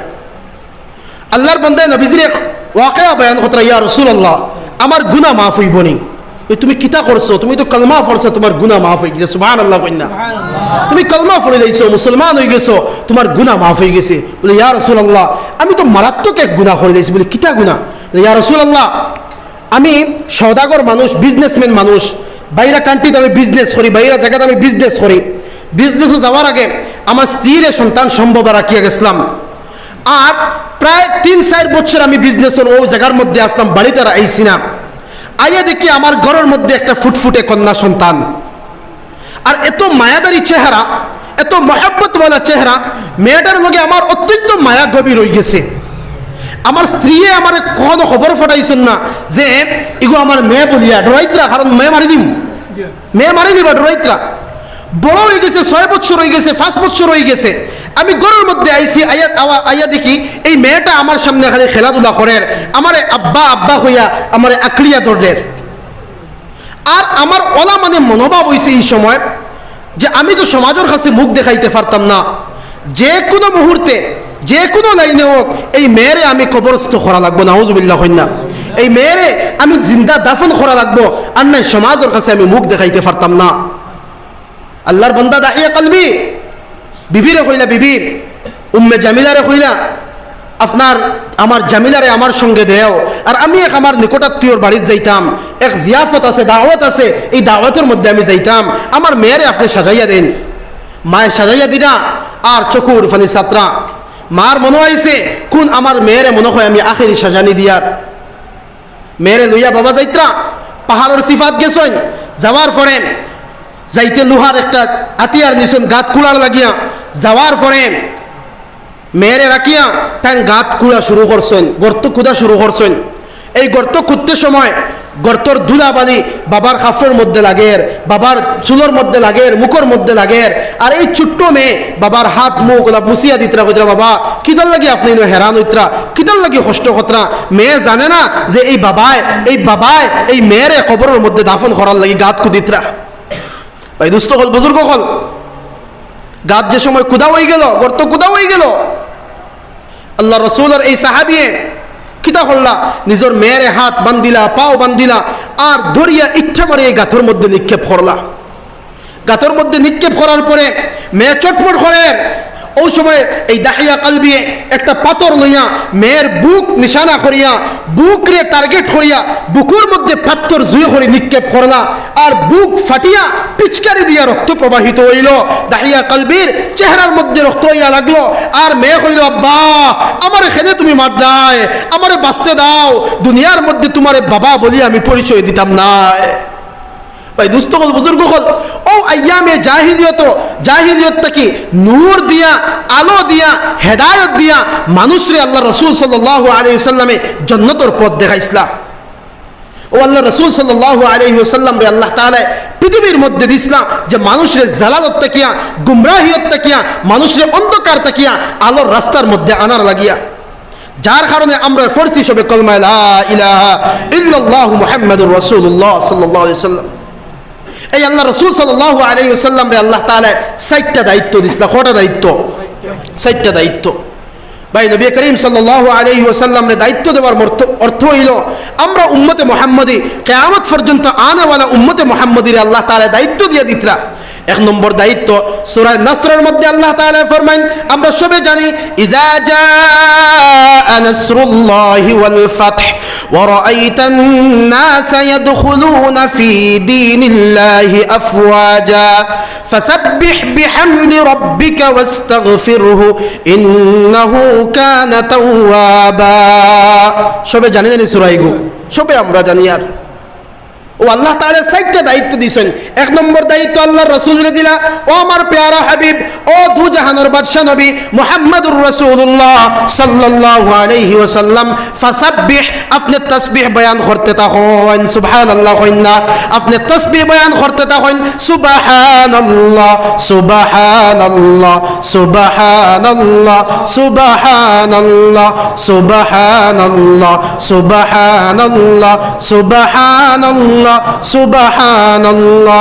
আল্লাহর বান্দা নবীজির ওয়াকিয়া বয়ান করতে, ইয়া রাসূলুল্লাহ আমার গুনাহ মাফ হইব নি? তুমি কিতা করছো? তুমি তো কলমা পড়ছো, তোমার গুনাহ মাফ হয়ে গেছে। সুবহানাল্লাহ কইনা, তুমি কলমা পড়ে দিয়েছো, মুসলমান হয়ে গেছো, তোমার গুনাহ মাফ হয়ে গেছে। বলে ইয়া রাসূলুল্লাহ আমি তো মারাত্মক এক গুনাহ করে দিয়েছি। বলে কিতা গুনাহ? ইয়া রাসূলুল্লাহ আমি সওদাগর মানুষ, বিজনেসম্যান মানুষ, বাইরা কান্ট্রিতে আমি বিজনেস করি, বাইরা জায়গাতে আমি বিজনেস করি। বিজনেসে যাওয়ার আগে আমার স্ত্রীর সন্তান সম্ভব রাখিয়া গেছিলাম, আর প্রায় 3-4 বছর আমি বিজনেসের ও জায়গার মধ্যে আসলাম, বাড়িতে আইসি না। আইয়া দেখি আমার ঘরের মধ্যে একটা ফুটফুটে কন্যা সন্তান, আর এত মায়াদারি চেহারা, এত মহব্বতওয়ালা চেহারা, মেয়েটার লগে আমার অত্যন্ত মায়া গভীর হয়ে গেছে। আমার স্ত্রী আমার কখনো খবর ফাটাইছেন না যে এগো আমার মেয়ে বলিয়া ডরাইত্রা, কারণ মেয়ে মারি দিম, মেয়ে মারি দিবা ডরাইত্রা। বড় হয়ে গেছে, 6 বছর হয়ে গেছে, 5 বছর হয়ে গেছে। আমি ঘরের মধ্যে আইসি, আইয়া দেখি এই মেয়েটা আমার সামনে খালি খেলাধুলা করেন, আমারে আব্বা আব্বা হইয়া আমারে আঁকড়িয়া ধরেন। আর আমার ওলা মানে মনোভাব হয়েছে এই সময় যে আমি তো সমাজের কাছে মুখ দেখাইতে পারতাম না, যে কোনো মুহূর্তে যে কোনো লাইনে হোক এই মেয়েরে আমি কবরস্থ করা লাগবো, নাউজুবিল্লাহ কইনা, এই মেয়েরে আমি জিন্দা দাফন করা লাগবো, আর নাই সমাজের কাছে আমি মুখ দেখাইতে পারতাম না। আল্লাহর বান্দা দাহিয়া কলবি বিবিরে কইলা, বিবি উম্মে জামিলারে কইলা, আপনার আমার জামিলারে আমার সঙ্গে দেও, আর আমি এক আমার নিকটাত্মীয়র বাড়িতে যাইতাম, এক জিয়াফত আছে, দাওয়াত আছে, এই দাওয়াতের মধ্যে আমি যাইতাম, আমার মেয়েরে আপনি সাজাইয়া দেন। মায়ে সাজাইয়া দিনা, আর চকুর ফানি ছাত্রা। মার মনে হয়েছে কোন আমার মেয়েরে মনে হয় আমি আখেরি সাজানি দিয়ার। মেয়েরে লইয়া বাবা যাইত্রা পাহাড়ের সিফাত গেছেন, যাওয়ার পরে যাইতে লোহার একটা হাতিয়ার নিছেন গাত কুড়ার লাগিয়া, যাওয়ার পরে মেয়েরে রাখিয়া তাই গাত কুড়া শুরু করছেন, গর্ত কুদা শুরু করছেন। এই গর্ত কুদতে সময় গর্তর ধুলাবালি বাবার কাফের মধ্যে লাগের, বাবার চুলোর মধ্যে লাগের, মুখের মধ্যে লাগের। আর এই ছোট্ট মেয়ে বাবার হাত মুখ ওলা মুসিয়া দিতরা, কইতরা বাবা কিতার লাগি আপনি হেরান হইতরা, কিতার লাগি কষ্ট কতরা। মেয়ে জানে না যে এই বাবায় এই মেয়েরে কবরের মধ্যে দাফন করার লাগি গাত কুদিতরা। ভাই দুস্থ হল, বুজুর্গ হল, গাত যে সময় কুদা হয়ে গেল, গর্ত কুদা হয়ে গেল, আল্লাহ রসুলের এই সাহাবিয়ে কিতা করলা, নিজের মেয়েরে হাত বান্ধিলা, পাও বান্ধিলা, আর ধরিয়া ইচ্ছা মারে এই গাথর মধ্যে নিক্ষেপ করলা। গাথর মধ্যে নিক্ষেপ করার পরে মেয়ে চটপট করে। ওই সময় এই দাহিয়া কলবি একটা পাথর লইয়া মেয়ের বুক নিশানা করিয়া, বুক রে টার্গেট করিয়া বুকুর মধ্যে পাথর জুয়ে করে নিক্ষেপ করলা, আর বুক ফাটিয়া পিচকারি দিয়া রক্ত প্রবাহিত হইল। দাহিয়া কলবির চেহারার মধ্যে রক্ত হইয়া লাগলো। আর মেয়ে কইল, আব্বা আমার এখানে তুমি মার নাই, আমারে বাঁচতে দাও, দুনিয়ার মধ্যে তোমারে বাবা বলি আমি পরিচয় দিতাম না। ভাই দুস্থ হল, বুজুর্গ হল, ও আয়ামে জাহিলিয়ত কি নূর দিয়া, আলো দিয়া, হেদায়ত দিয়া মানুষরে আল্লাহ রসুল সাল্লাল্লাহু আলাইহি ওয়াসাল্লামে জান্নাতের পথ দেখাইছিলা। ও আল্লাহ রসুল সাল্লাল্লাহু আলাইহি ওয়াসাল্লাম রে আল্লাহ তাআলা পৃথিবীর মধ্যে দিছিলা যে মানুষরে জালালত তাকিয়া, গুমরাহিয়ত তাকিয়া, মানুষরে অন্ধকার তাকিয়া আলোর রাস্তার মধ্যে আনার লাগিয়া। যার কারণে আমরা ফরসি সবে কলমা লা ইলাহা ইল্লাল্লাহু মুহাম্মাদুর রাসূলুল্লাহ সাল্লাল্লাহু আলাইহি ওয়াসাল্লাম। এই আল্লাহ রসুল সাল্লাল্লাহু আলাইহি ওয়াসাল্লাম রে আল্লাহ তাআলা 4টা দায়িত্ব দিছিলা। কয়টা দায়িত্ব? 4টা দায়িত্ব। ভাই নবী করিম সাল্লাল্লাহু আলাইহি ওয়াসাল্লাম রে দায়িত্ব দেওয়ার অর্থ হইল আমরা উম্মতে মুহাম্মদী, কিয়ামত পর্যন্ত আনেওয়ালা উম্মতে মুহাম্মদীর আল্লাহ তাআলা দায়িত্ব দিয়ে দিতরা। 1 নম্বর দায়িত্ব সূরা নাসরের মধ্যে আল্লাহ তাআলা ফরমায়, আমরা সবে জানি, ইজা জাআ নাসরুল্লাহি ওয়াল ফাতহ ওয়া রাআইতান নাসা ইয়াদখুলুনা ফি দীনিল্লাহি আফওয়াজা ফাসাব্বিহ বিহামদি রাব্বিকা ওয়াস্তাগফিরহু ইন্নাহু কানা তাওয়াবা। সবে জানি সূরা এগো, সবে আমরা জানি। আর ও আল্লাহ তাআলা 4টা দায়িত্ব দিয়েছেন। 1 নম্বর দায়িত্ব আল্লাহর রাসূলরে দিলা, ও আমার প্যারা হাবিব, ও দু জাহানের বাদশা নবী মুহাম্মদুর রাসূলুল্লাহ সাল্লাল্লাহু আলাইহি ওয়াসাল্লাম, ফাসাব্বিহ, আপনি তাসবিহ বয়ান করতে থাকুন, সুবহানাল্লাহ কইনা, আপনি তাসবিহ বয়ান করতে থাকুন, সুবহানাল্লাহ সুবহানাল্লাহ সুবহানাল্লাহ সুবহানাল্লাহ সুবহানাল্লাহ সুবহানাল্লাহ সুবহানাল্লাহ সুবহানাল্লাহ।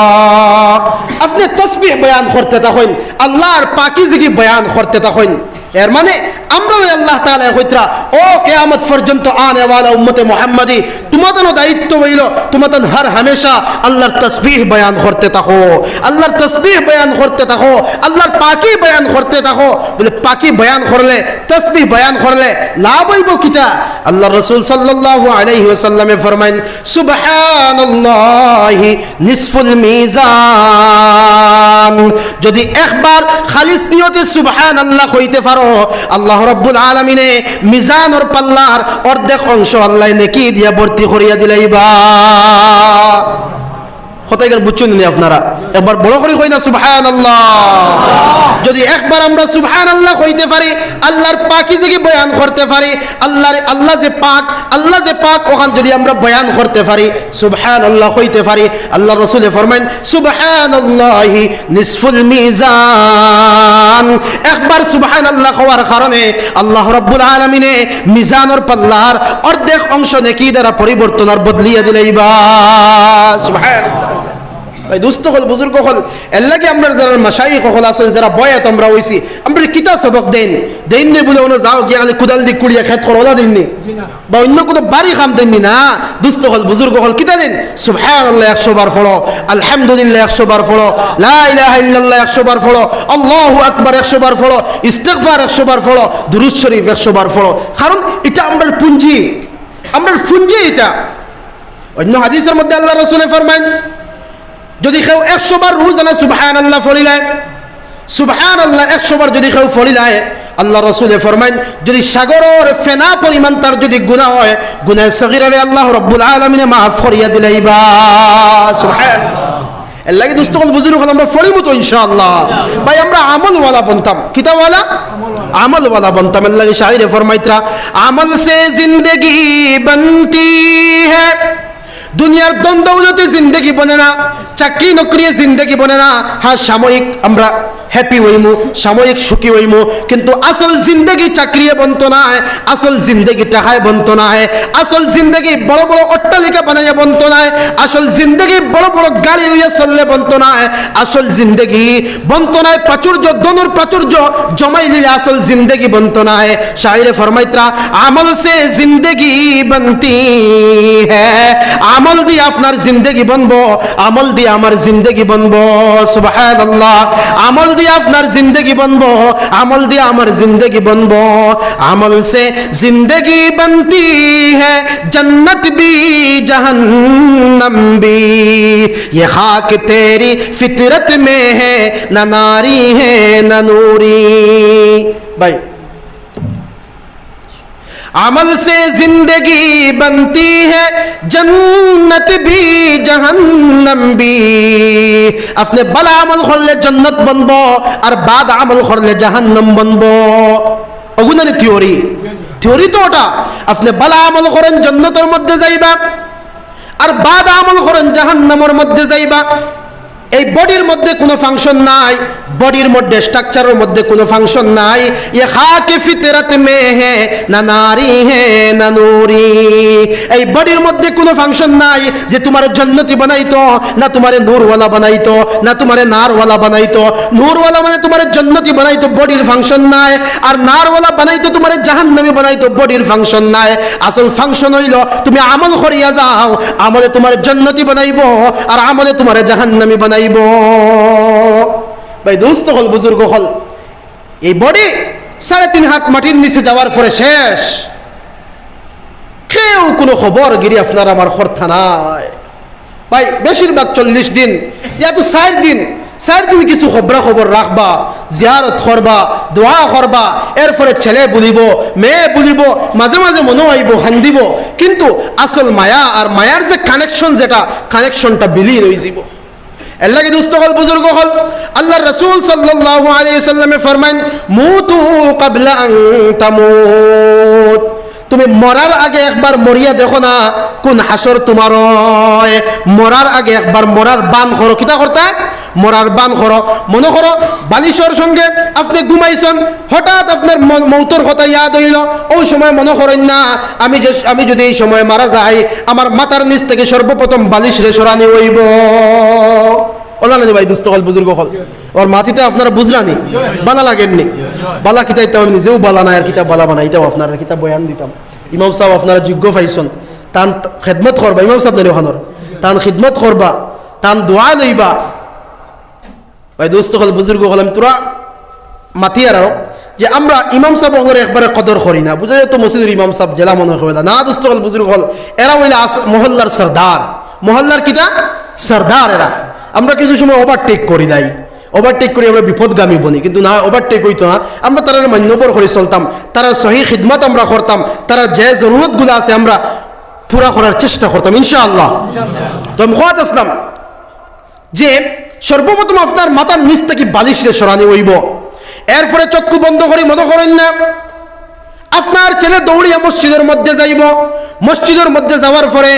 আপনি তাসবিহ বয়ান করতে থাকুন, আল্লাহর পাকিজগি বয়ান করতে থাকুন। এর মানে আমরা আল্লাহ তাআলা কইতরা, ও কিয়ামত পর্যন্ত আনেওয়ালা উম্মতে মুহাম্মদী, তোমাদের দায়িত্ব হইল তোমাদের হর হামেশা আল্লাহর তাসবিহ বয়ান করতে থাকো, আল্লাহর তাসবিহ বয়ান করতে থাকো, আল্লাহর পাকি বয়ান করতে থাকো। বলে পাকি বয়ান করলে, তাসবিহ বয়ান করলে লাভ হইব কিতা? আল্লাহ রাসূল সাল্লাল্লাহু আলাইহি ওয়াসাল্লামে ফরমাইন, সুবহানাল্লাহি নিসফুল মিজান। যদি একবার খালিস নিয়তে সুবহানাল্লাহ কইতে পারো, আল্লাহ রাব্বুল আলামিনে মিজানের পাল্লার অর্ধেক অংশ আল্লাহ নেকি দিয়া ভর্তি করিয়া দিলাইবা। কথাই গান বুঝছেন নি আপনারা? একবার বড় করে কই না সুবহানাল্লাহ। যদি একবার আমরা সুবহানাল্লাহ কইতে পারি, আল্লাহর পাকিজগি বয়ান করতে পারি, আল্লাহ যে পাক ওখান যদি আমরা বয়ান করতে পারি, সুবহানাল্লাহ কইতে পারি, আল্লাহ রাসূলে ফরমাইন, সুবহানাল্লাহি নিসফুল মিজান। একবার সুবহানাল্লাহ কওয়ার কারণে আল্লাহ রাব্বুল আলামিনে মিজানের পাল্লার অর্ধেক অংশ নেকি দ্বারা পরিবর্তন আর বদলিয়ে দিলাইবা। সুবহানাল্লাহ। ভাই দুস্থ হল বুজুর্গ হল এর লাগে আমরা যারা মাশাইখ হল আছেন যারা বয়াত আমরা হইছি আমরা কিতা সবক দেন নি বলে ওনা যাও গিয়ে খালি কুদাল দি কুড়িয়া খেত করলা দেননি বা অন্য কোনো বাড়ি খাম দেননি না দুস্থ হল বুজুর্গ হল কিতা দেন সুবহানাল্লাহ 100 বার পড়ো আলহামদুলিল্লাহ 100 বার পড়ো লা ইলাহা ইল্লাল্লাহ 100 বার পড়ো আল্লাহু আকবার 100 বার পড়ো ইস্তিগফার 100 বার পড়ো দুরূদ শরীফ 100 বার পড়ো কারণ এটা আমরার পুঁজি এটা অন্য হাদিসের মধ্যে আল্লাহ রাসূলে ফরমান যদি কেউ 100 বার রোজানা সুবহানাল্লাহ পড়িলায় সুবহানাল্লাহ 100 বার যদি কেউ পড়িলায় আল্লাহ রাসূলে ফরমান যদি সাগরের ফেনা পরিমাণ তার যদি গুনাহ হয় গুনাহ সগীরারে আল্লাহ রাব্বুল আলামিন মাফ করিয়া দিলাইবা সুবহানাল্লাহ এর লাগি দোস্ত হল বুজুর্গ হল আমরা পড়িব তো ইনশাআল্লাহ ভাই আমরা আমলওয়ালা বনতাম কিতাওয়ালা আমলওয়ালা বনতাম এর লাগি শায়রে ফরমাইতরা আমল সে জিন্দেগি বনতি হ্যায় দুনিয়ার দন দৌলতে জিন্দগি বনে না চাকরি নকরিয়ে জিন্দগি বনে না হ্যাঁ সাময়িক আমরা হ্যাপি হইমু সাময়িক সুখী হইমু কিন্তু আসল জিন্দগি চাকরিয়ে বন্ত না আসল জিন্দগি টাকায় বন্ত না আসল জিন্দগি বড় বড় অট্টালিকা বানাইয়া বন্ত না আসল জিন্দগি বড় বড় গাড়ি লইয়া চললে বন্ত না আসল জিন্দগি বন্ত না প্রাচুর্য দনুর প্রাচুর্য জমাই নিলে আসল জিন্দগি বন্ত না শায়রে ফরমাইতরা আমল সে জিন্দগি বনতি হ্যায় আমল দিয়ে আপনার জিন্দগি বনবো আমল দিয়ে আমার জিন্দগি বনবো সুবহানাল্লাহ আমল দিয়ে আপনার জিন্দগি বনবো আমল দিয়ে আমার জিন্দগি বনবো আমল সে জিন্দগি बनती है जन्नत भी जहन्नम भी ये खाक तेरी फितरत में है न नारी है न नूरी भाई अमल से जिंदगी बनती है जन्नत भी जहन्नम भी अपने भला अमल करले जन्नत बनबो और बाद अमल करले जहन्नम बनबो अगुनानी থিওরি তো ওটা আপনি ভালো আমল করেন জান্নাতের মধ্যে যাইবা আর বাদ আমল করেন জাহান্নামের মধ্যে যাইবা এই বডির মধ্যে কোনো ফাংশন নাই বডির মধ্যে স্ট্রাকচারের মধ্যে কোনো ফাংশন নাই ये खाक फितरत में है ना नारी है ना नूरी এই বডির মধ্যে কোনো ফাংশন নাই যে তোমার জান্নাতি বানাইতো না তোমারে নূরওয়ালা বানাইতো না তোমারে নারওয়ালা বানাইতো নূরওয়ালা মানে তোমারে জান্নাতি বানাইতো বডির ফাংশন নাই আর নারওয়ালা বানাইতো তোমারে জাহান্নামী বানাইতো বডির ফাংশন নাই আসল ফাংশন হইল তুমি আমল করিয়া যাও আমলে তোমার জান্নাতি বানাইবো আর আমলে তোমারে জাহান্নামী বানাইবো ভাই দোস্ত হল বুজুর্গ হল এই বডি 3.5 হাত মাটির নিচে যাওয়ার পরে শেষ কেউ কোনো খবর গিরি আপনার আমার খরথা নাই ভাই বেশিরভাগ 40 দিন ইয়া তো 4 দিন কিছু খবর রাখবা জিয়ারত করবা দোয়া করবা এরপরে ছেলে বলিব মেয়ে বলিব মাঝে মাঝে মনে হইব হান্দিব কিন্তু আসল মায়া আর মায়ার যে কানেকশন যেটা কানেকশনটা বিলীন হয়ে যাব अल्लाह के दोस्तों हल बुजुर्गों हल अल्लाह रसूल सल्लल्लाहु अलैहि वसल्लम में फरमान मूतू कबला अन तमूत তুমি মরার আগে একবার মরিয়া দেখো না কোন হাসর তোমার মরার আগে একবার মরার বান করো কিতা করতে মরার বান করো মনে করো বালিশর সঙ্গে আপনি ঘুমাইছেন হঠাৎ আপনার মৌতর কথা ইয়াদ হইল ওই সময় মনে করেন না আমি যদি এই সময় মারা যাই আমার মাথার নিচ থেকে সর্বপ্রথম বালিশ রে সরানি হইব ওলা না ভাই দুস্থ হল বুজুর্গ হল ওর মাটিতে আপনারা বুঝলানি বালা লাগেননি বালা কিতাব আমি নিজেও বালা না আর কিতাব বালা বানাইতাম আপনারা কিতাব বয়ান দিতাম ইমাম সাহেব আপনারা যোগ্য পাইছেন তান খেদমত করবা ইমাম সাহেব নেই ওখানোর তান খিদমত করবা তান দোয়া লইবা ভাই দোস্ত হল বুজুর্গ হলাম তোরা মাতি আর যে আমরা ইমাম সাহেব ওগুলো একবারে কদর করি না বুঝা যেত মসজিদের ইমাম সাহেব জেলা মনে হয় না দোস্ত হল বুজুর্গ হল এরা হইলে মহল্লার সর্দার মহল্লার কিতা সর্দার এরা আমরা কিছু সময় ওভারটেক করি নাই ওভারটেক করে আমরা বিপদগামী বনি কিন্তু না ওভারটেক হইতো না আমরা তারা মান্যবর করে চলতাম তারা সহি খিদমত আমরা করতাম তারা যে জরুরতগুলো আছে আমরা পুরা করার চেষ্টা করতাম ইনশাআল্লাহ তো আমি কথা আসলাম যে সর্বপ্রথম আপনার মাথার নিচ থেকে বালিশ রে সরানি হইব এরপরে চক্ষু বন্ধ করে মনে করেন না আপনার ছেলে দৌড়িয়া মসজিদের মধ্যে যাইব মসজিদের মধ্যে যাওয়ার পরে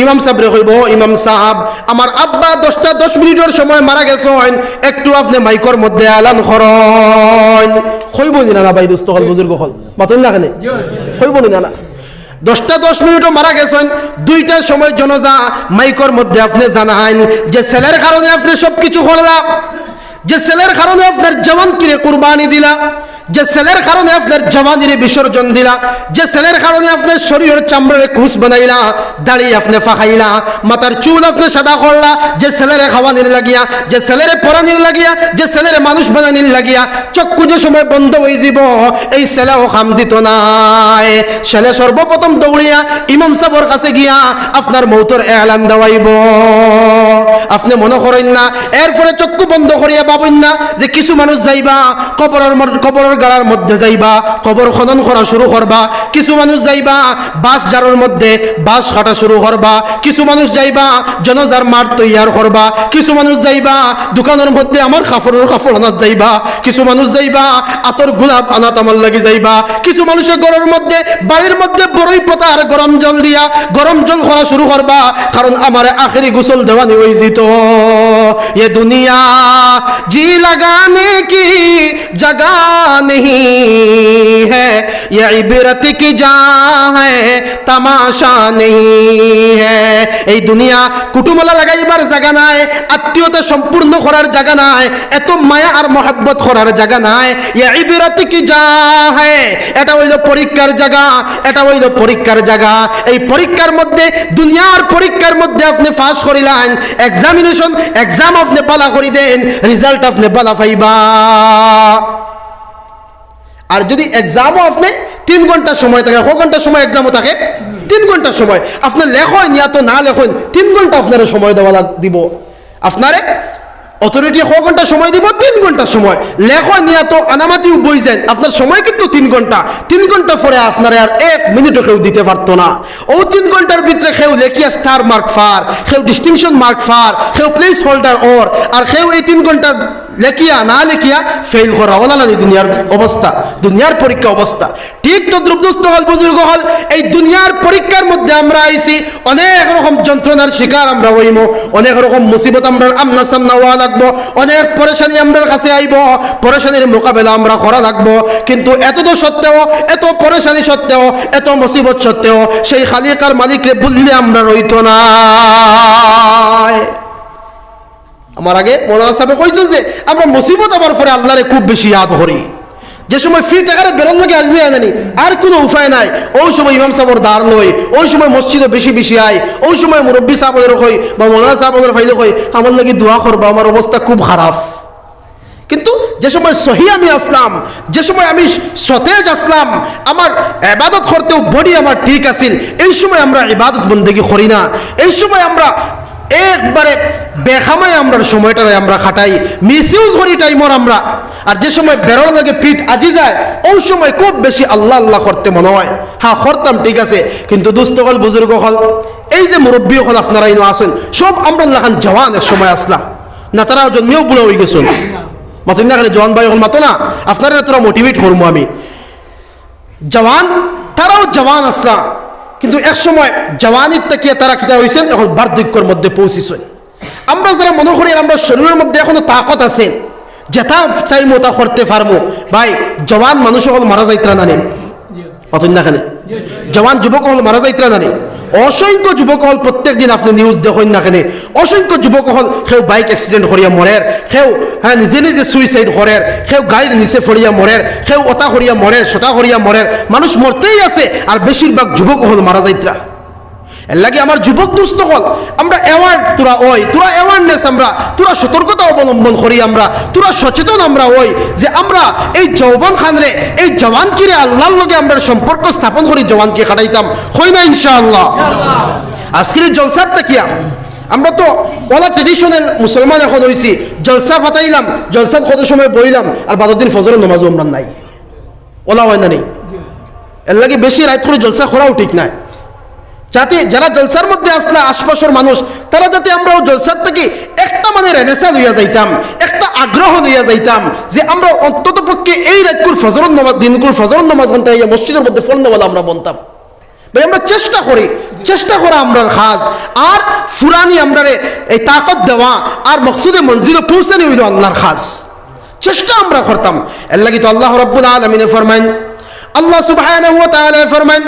ইমাম সাহেব রে কইব ইমাম সাহেব আমার আব্বা 10 মিনিটের সময় মারা গেছেন একটু আপনি মাইকর মধ্যে এলান করেন কইব না ভাই দোস্ত হল বুজুর্গ হল মাতুন না কেন কইব না 10টা 10 মিনিটও মারা গেছেন, 2টার সময় জনাজা মাইকর মধ্যে আপনি জানাইন যে ছেলের কারণে আপনি সব কিছু করলাম, যে ছেলের কারণে আপনার জওয়ান কিরে কুরবানি দিলা, যে ছেলের কারণে আপনার জওয়ানিরে বিসর্জন দিলা, যে ছেলের কারণে আপনার শরীরের চামড়ারে কুচ বানাইলা, দাড়ি আপনি ফাঁকাইলা, মাথার চুল আপনি সাদা করলা, যে ছেলেরে খাওয়ানির লাগিয়া, যে ছেলেরে পরানির লাগিয়া, যে ছেলেরে মানুষ বানানির লাগিয়া চক্ষু যে সময় বন্ধ হয়ে যাব, এই ছেলেও খাম দিত নাই। ছেলে সর্বপ্রথম দৌড়িয়া ইমাম সাহেবের কাছে গিয়া আপনার মৌতর এলান দেওয়াইব। আপনি মনে করেন না এরপরে চক্ষু বন্ধ করিয়া ভাবেন না যে কিছু মানুষ যাইবা কবরের গাড়ার মধ্যে যাইবা, কবর খনন করা শুরু করবা, কিছু মানুষ যাইবা বাস জারোর মধ্যে বাস কাটা শুরু করবা, কিছু মানুষ যাইবা জনজার মাঠ তৈয়ার করবা, কিছু মানুষ যাইবা দোকানের মধ্যে আমার কাপড় আনাত যাইবা, কিছু মানুষ যাইবা আতর গোলাপ আনাত আমার লাগি যাইবা, কিছু মানুষের ঘরের মধ্যে বাড়ির মধ্যে বড়ই পাতা আর গরম জল দিয়া গরম জল করা শুরু করবা, কারণ আমার আখেরি গোসল দেওয়ানি হয়ে যেত। ये दुनिया जी लगाने की जगह नहीं है, ये इबरत की जहाँ है तमाशा नहीं है। এই দুনিয়া কুটুমলা লাগাইবার জায়গা নাই, আত্মীয়তা সম্পূর্ণ করার জায়গা নাই, এত মায়া আর মহব্বত করার জায়গা নাই। ये इबरत की जहाँ है, এটা হইল পরীক্ষার জায়গা, এটা হইল পরীক্ষার জায়গা। এই পরীক্ষার মধ্যে দুনিয়ার পরীক্ষার মধ্যে আপনি পাস করিলেন, এক্সামিনেশন এক্সাম আপনি বালা করি দেন, রেজাল্ট আপনি বালা পাইবা। আর যদি এক্সামও আপনি 3 ঘন্টা সময় থাকে, ক ঘন্টা সময় এক্সামও থাকে 3 ঘন্টা সময়, আপনার লেখন ইয়া তো না লেখন 3 ঘন্টা আপনার সময় দেওয়া দিব। আপনারে অথরিটি ক ঘন্টা সময় দিব, 3 ঘন্টা সময় লেখন ইয়া তো আনামাতিও বই যায়, আপনার সময় কিন্তু 3 ঘন্টা। 3 ঘন্টা পরে আপনারে আর 1 মিনিটও কেউ দিতে পারতো না। ও 3 ঘন্টার ভিতরে কেউ লেখিয়া স্টার মার্ক ফার, কেউ ডিস্টিংশন মার্ক ফার, কেউ প্লেস হোল্ডার ওর, আর কেউ এই 3 ঘন্টার লেখিয়া না লেখিয়া ফেল করা। ওলা না দুনিয়ার অবস্থা, দুনিয়ার পরীক্ষা অবস্থা। ঠিক তো দ্রুপদস্ত হল বুজুর্গ হল, এই দুনিয়ার পরীক্ষার মধ্যে আমরা আইছি, অনেক রকম যন্ত্রণার শিকার আমরা হইম, অনেক রকম মুসিবত আমরা আমনা সামনা হওয়া লাগবো, অনেক পরেশানি আমরা কাছে আইব, পরেশানির মোকাবেলা আমরা করা লাগবো। কিন্তু এত তো সত্ত্বেও, এত পরেশানি সত্ত্বেও, এত মুসিবত সত্ত্বেও সেই খালিকার মালিকরে বললে আমরা রইত না। আমার আগে মৌলানা সাহেব কইছেন যে আমরা মুসিবত আবার পরে আল্লাহরে খুব বেশি ইয়াদ করি। যে সময় ফ্রি টাকারে বেরোন লাগে আসে জানি আর কোনো উপায় নাই, ওই সময় ইমাম সাহেবের দাঁড় লই, ওই সময় মসজিদে বেশি বেশি আয়, ওই সময় মুরব্বী সাহেবের কই বা মৌলানা সাহেবের ফাইলে কই আমার লাগি দোয়া করবা, আমার অবস্থা খুব খারাপ। কিন্তু যে সময় সহি আমি আসলাম, যে সময় আমি সতেজ আসলাম, আমার ইবাদত করতেও বডি আমার ঠিক আছিল, এই সময় আমরা ইবাদত বন্দেগী করি না। এই সময় আমরা একবারে বেখামায় আমরা সময়টা আমরা খাটাই, মিসইউজ করি টাইমর আমরা। আর যে সময় বেরোর লাগে পিঠ আজি যায়, ওই সময় খুব বেশি আল্লাহ আল্লাহ করতে মনে হয়। হ্যাঁ করতাম ঠিক আছে, কিন্তু দুস্থ হল বুজুর্গ হল, এই যে মুরব্বী হল আপনারা ইনো আসেন, সব আমরা লাখান জওয়ান এক সময় আসলাম না, তারা জন্মেও বুড়া হয়ে গেছেন। মাতেন না খালি জওয়ান ভাই হল মাতো না, আপনারা তোরা মোটিভেট করবো আমি। জওয়ান তারাও জওয়ান আসলা, কিন্তু এক সময় জওয়ানির তাকিয়ে তারা কিতা হয়েছেন, এখন বার্ধক্যের মধ্যে পৌঁছিছেন। আমরা যারা মনে করি আমরা শরীরের মধ্যে এখনো তাকত আছে, যেটা চাইমো তা করতে পারবো, ভাই জওয়ান মানুষ হল মারা যাইতরা নানি, মাতেন না খালি জওয়ান যুবক হল মারা যাইতরা নানি। অসংখ্য যুবক হল প্রত্যেক দিন আপনি নিউজ দেখেন না কেন, অসংখ্য যুবক হল কেউ বাইক অ্যাক্সিডেন্ট করিয়া মরের, কেউ হ্যাঁ নিজে নিজে সুইসাইড করের, কেউ গাড়ির নিচে ফড়িয়া মরের, কেউ ওটা করিয়া মরের, সোটা করিয়া মরের, মানুষ মরতেই আছে। আর বেশিরভাগ যুবক হল মারা যাইতরা। এর লাগে আমার যুবক দুস্থ হল আমরা অ্যাওয়ার্ড তোরা ওই, তোরা অ্যাওয়ারনেস আমরা, তোরা সতর্কতা অবলম্বন করি আমরা, তোরা সচেতন আমরা ওই, যে আমরা এই যৌবন খানরে, এই জওয়ানকিরে আল্লাহর লগে আমরা সম্পর্ক স্থাপন করি, জওয়ানকে কাটাইতাম হই না ইনশাআল্লাহ। আজকের এই জলসার তাকিয়া আমরা তো ওলা ট্রেডিশনাল মুসলমান এখন হয়েছি, জলসা ফাটাইলাম, জলসার কত সময় বইলাম, আর 12 দিন ফজরের নামাজও আমরা নাই, ওলা হয় না নেই। এর লাগে বেশি রাত করে জলসা করাও ঠিক নাই। যাতে যারা জলসার মধ্যে আসলা আশপাশের মানুষ, তারা যাতে আমরাও জলসার থেকে একটা মানে রেনেসা লইয়া যাইতাম, একটা আগ্রহ লইয়া যাইতাম, যে আমরা অন্তত পক্ষে এই রাতকুর ফজরের নামাজ, দিনকুর ফজরের নামাজ ঘন্টা এই মসজিদের মধ্যে ফলনেওয়ালা আমরা বনতাম। ভাই আমরা চেষ্টা করি, চেষ্টা করা আমরার খাস, আর ফুরানি আমরা এই তাকত দেওয়া আর মকসুদে মঞ্জিলে পৌঁছানি হইল আল্লাহর খাস। চেষ্টা আমরা করতাম। এর লাগি তো আল্লাহ রাব্বুল আলামিন ফরমাইন, আল্লাহ সুবহানাহু ওয়া তাআলা ফরমাইন,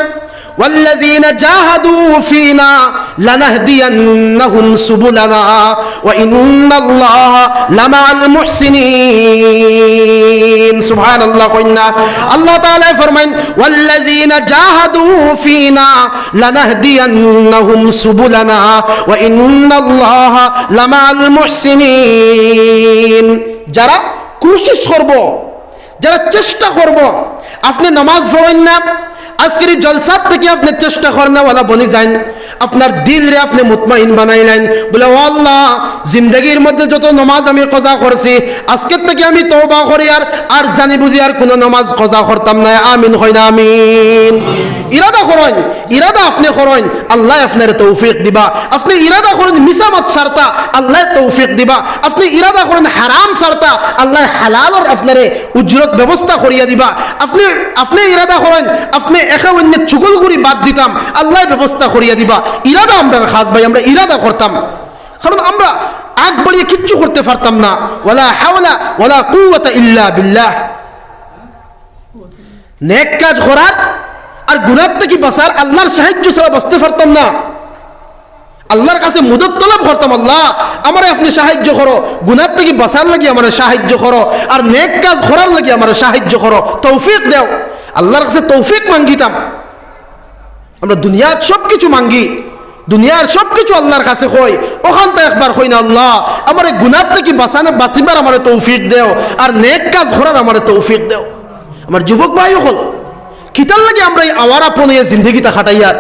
ওয়াল্লাযীনা জাহাদু ফীনা লানাহদিয়ান্নাহুম সুবুলানা ওয়া ইন্নাল্লাহা লামাআল মুহসিনিন। সুবহানাল্লাহ কইনা। আল্লাহ তাআলা ফরমাইন ওয়াল্লাযীনা জাহাদু ফীনা লানাহদিয়ান্নাহুম সুবুলানা ওয়া ইন্নাল্লাহা লামাআল মুহসিনিন। যারা কোশিশ করব, যারা চেষ্টা করব, আপনি নামাজ পড়েন না, আজকের এই জলসার থেকে আপনি চেষ্টা করেন না ওয়ালা বনি যান, আপনার দিল রে আপনি মুতমাইন বানাইলেন, বলে ও আল্লাহ জিন্দগির মধ্যে যত নামাজ আমি কজা করছি আজকের থেকে আমি তওবা করি আর জানি বুঝি আর কোনো নামাজ কজা করতাম না। আমিন হয় না? আমিন। ইরাদা করেন, ইরাদা আপনি করেন, আল্লাহ আপনার তৌফিক দিবা। আপনি ইরাদা করেন মিসামত সারতা, আল্লাহ তৌফিক দিবা। আপনি ইরাদা করেন হারাম সারতা, আল্লাহ হালালর আপনারে উজরত ব্যবস্থা করিয়া দিবা। আপনি ইরাদা করেন আপনি একা অন্য চুগলগুড়ি বাদ দিতাম, আল্লাহ ব্যবস্থা করিয়া দিবা। ইরাদা আমরা খাস ভাই, আমরা ইরাদা করতাম, কারণ আমরা আগ বাড়িয়ে কিচ্ছু করতে পারতাম না। ওয়ালা হাওলা ওয়ালা কুওয়াতা ইল্লা বিল্লাহ। নেক কাজ করার আর গুনাহ থেকে বাঁচার আল্লাহর সাহায্য ছাড়া বাঁচতে পারতাম না। আল্লাহর কাছে মদত তলব করতাম, আল্লাহ আমারে আপনি সাহায্য করো, গুনাহ থেকে বাঁচার লাগি আমারে সাহায্য করো, আর নেক কাজ করার লাগি আমারে সাহায্য করো, তৌফিক দাও। আল্লাহর কাছে তৌফিক মাঙ্গিতাম। আমরা দুনিয়ার সব কিছু মাঙ্গি, দুনিয়ার সব কিছু আল্লাহর কাছে কই, ওখান তো একবার কই না আল্লাহ আমার গুনাহ থেকে বাঁচিবার আমার তৌফিক দেও, আর নেক কাজ করার আমার তৌফিক দেও। আমার যুবক ভাই হল কিতার লাগে আমরা এই আওয়ারা পনিয়ে জিন্দগিটা খাটাইয়ার,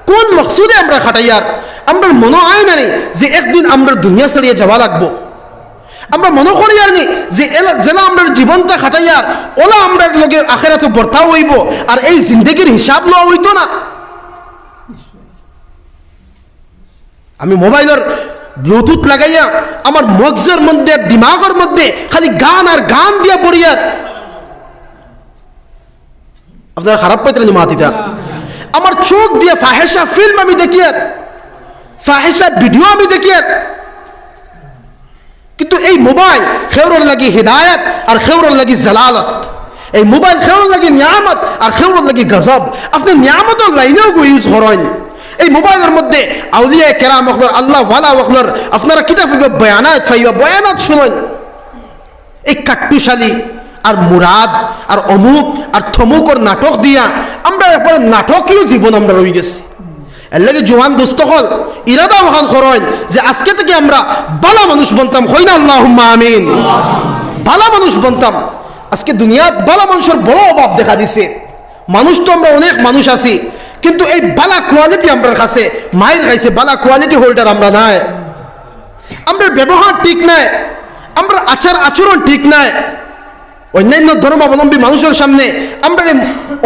কোন মকসুদে আমরা খাটাইয়ার? আমরা মনে হয় না যে একদিন আমরা দুনিয়া ছাড়িয়ে যাওয়া লাগবো। আমরা মনে করি আর নি যে জেলা আমরা জীবনটা খাটাইয়ার ওলা আমরা লগে আখেরাতে বর্তাও হইব, আর এই জিন্দগির হিসাব লওয়া হইতো না। আমি মোবাইলের ব্লুটুথ লাগাইয়া আমার মগজের মধ্যে দিমাগের মধ্যে খালি গান আর গান দিয়া পড়িয়ার, আপনারা খারাপ পাইতেন মাতিটা। আমার চোখ দিয়ে ফাহেসা ফিল্ম আমি দেখি আর ফাহেসা ভিডিও আমি দেখি আর, কিন্তু এই মোবাইল খেউরর লাগি হিদায়াত আর খেউরর লাগি জালালত। এই মোবাইল খেউর লাগি নিয়ামত আর খেউরর লাগি গজব। আপনি নিয়ামতের লাইনেও ইউজ করেন। এই মোবাইলের মধ্যে আউলিয়া কেরাম ওয়াকলর আল্লাহ ওয়ালা ওয়াকলর আপনারা কিতাব পাইবা, বয়ানাত পাইবা, বয়ানাত শুনেন। এই কাট্টুশালী আর মুরাদ আর অমুক আর থমুকর নাটক দিয়া আমরা এরপরে নাটকীয় জীবন আমরা রয়ে গেছি। এর লাগে জোয়ান দুস্থ হল ইরাদা মহান করেন যে আজকে থেকে আমরা বালা মানুষ বনতাম, হই না? আল্লাহুম্মা আমিন। বালা মানুষ বনতাম। আজকে দুনিয়াত বালা মানুষের বড় অভাব দেখা দিছে। মানুষ তো আমরা অনেক মানুষ আছি, কিন্তু এই বালা কোয়ালিটি আমার কাছে মায়ের খাইছে, বালা কোয়ালিটি হোল্ডার আমরা নাই। আমরা ব্যবহার ঠিক নাই, আমরা আচার আচরণ ঠিক নাই। অন্যান্য ধর্মাবলম্বী মানুষের সামনে আমরা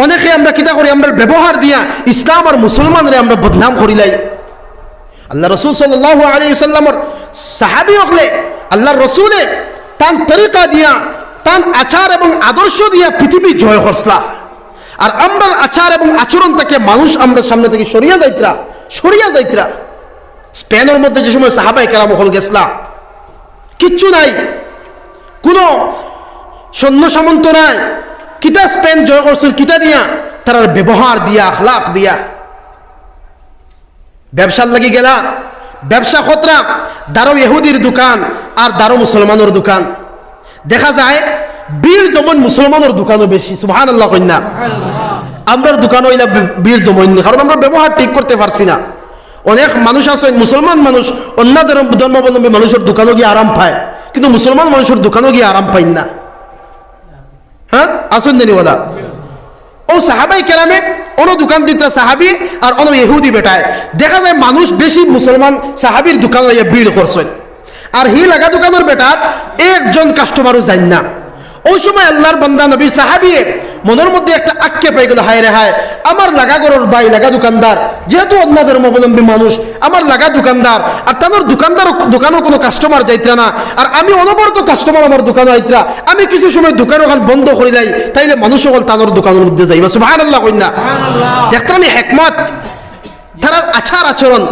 অনেকে আমরা কিতা করি, আমরা ব্যবহার দিয়া ইসলাম আর মুসলমানরে আমরা বদনাম করিলাই। আল্লাহ রসুল সাল্লাল্লাহু আলাইহি ওয়াসাল্লামের সাহাবী হলে আল্লাহ রসুলে তান তরিকা দিয়া তান আচার এবং আদর্শ দিয়া পৃথিবী জয় করছলা, আর আমরা আচার এবং আচরণ থেকে মানুষ আমরা সামনে থেকে সরিয়া যাইতরা। স্পেনের মধ্যে যে সময় সাহাবায়ে কেরাম হল গেছলা, কিচ্ছু নাই, কোনো সৈন্য সামন্ত নাই, কিতা স্পেন জয় করছিল কিতা দিয়া? তার ব্যবহার দিয়া, আখলাক দিয়া। ব্যবসার লাগি গেলা, ব্যবসা খতরা, দারো ইহুদির দোকান আর দারো মুসলমানের দোকান। দেখা যায় বীর জমন মুসলমানের দোকানও বেশি। সুবহানাল্লাহ কন্যা। আমরা দোকান হইলা বীর জমন, কারণ আমরা ব্যবহার ঠিক করতে পারছি না। অনেক মানুষ আছে মুসলমান মানুষ অন্য ধর্মাবলম্বী মানুষের দোকানও গিয়ে আরাম পায়, কিন্তু মুসলমান মানুষের দোকানও গিয়ে আরাম পাই না। হ্যাঁ আসুন দেনিওয়ালা ও সাহাবাই কেরামে অন্য দোকান দিতে সাহাবি আর অন্য ইহুদি বেটায় দেখা যায় মানুষ বেশি মুসলমান সাহাবির দোকান হইয়া ভিড় করছেন, আর হি লাগা দোকানের বেটার একজন কাস্টমারও যাই না। ওই সময় আল্লাহর বান্দা নবীর সাহাবিয়ে মনের মধ্যে একটা আক্ষেপ হয়ে গেল, হায় রে হায়, আমার লাগা গরুর ভাই লাগা দোকানদার যেহেতু অন্য ধর্মাবলম্বী মানুষ, আমার লাগা দোকানদার আর তাদের দোকানও কোনো কাস্টমার যাইতরা না, আর আমি অনবরত কাস্টমার আমার দোকানে আইতরা, আমি কিছু সময় দোকান ওখান বন্ধ করে দেয়, তাইলে মানুষ সকল তাদের দোকানের মধ্যে যাইবা। সুবহানাল্লাহ কইনা। দেখতানি হেকমত তার আচার আচরণ।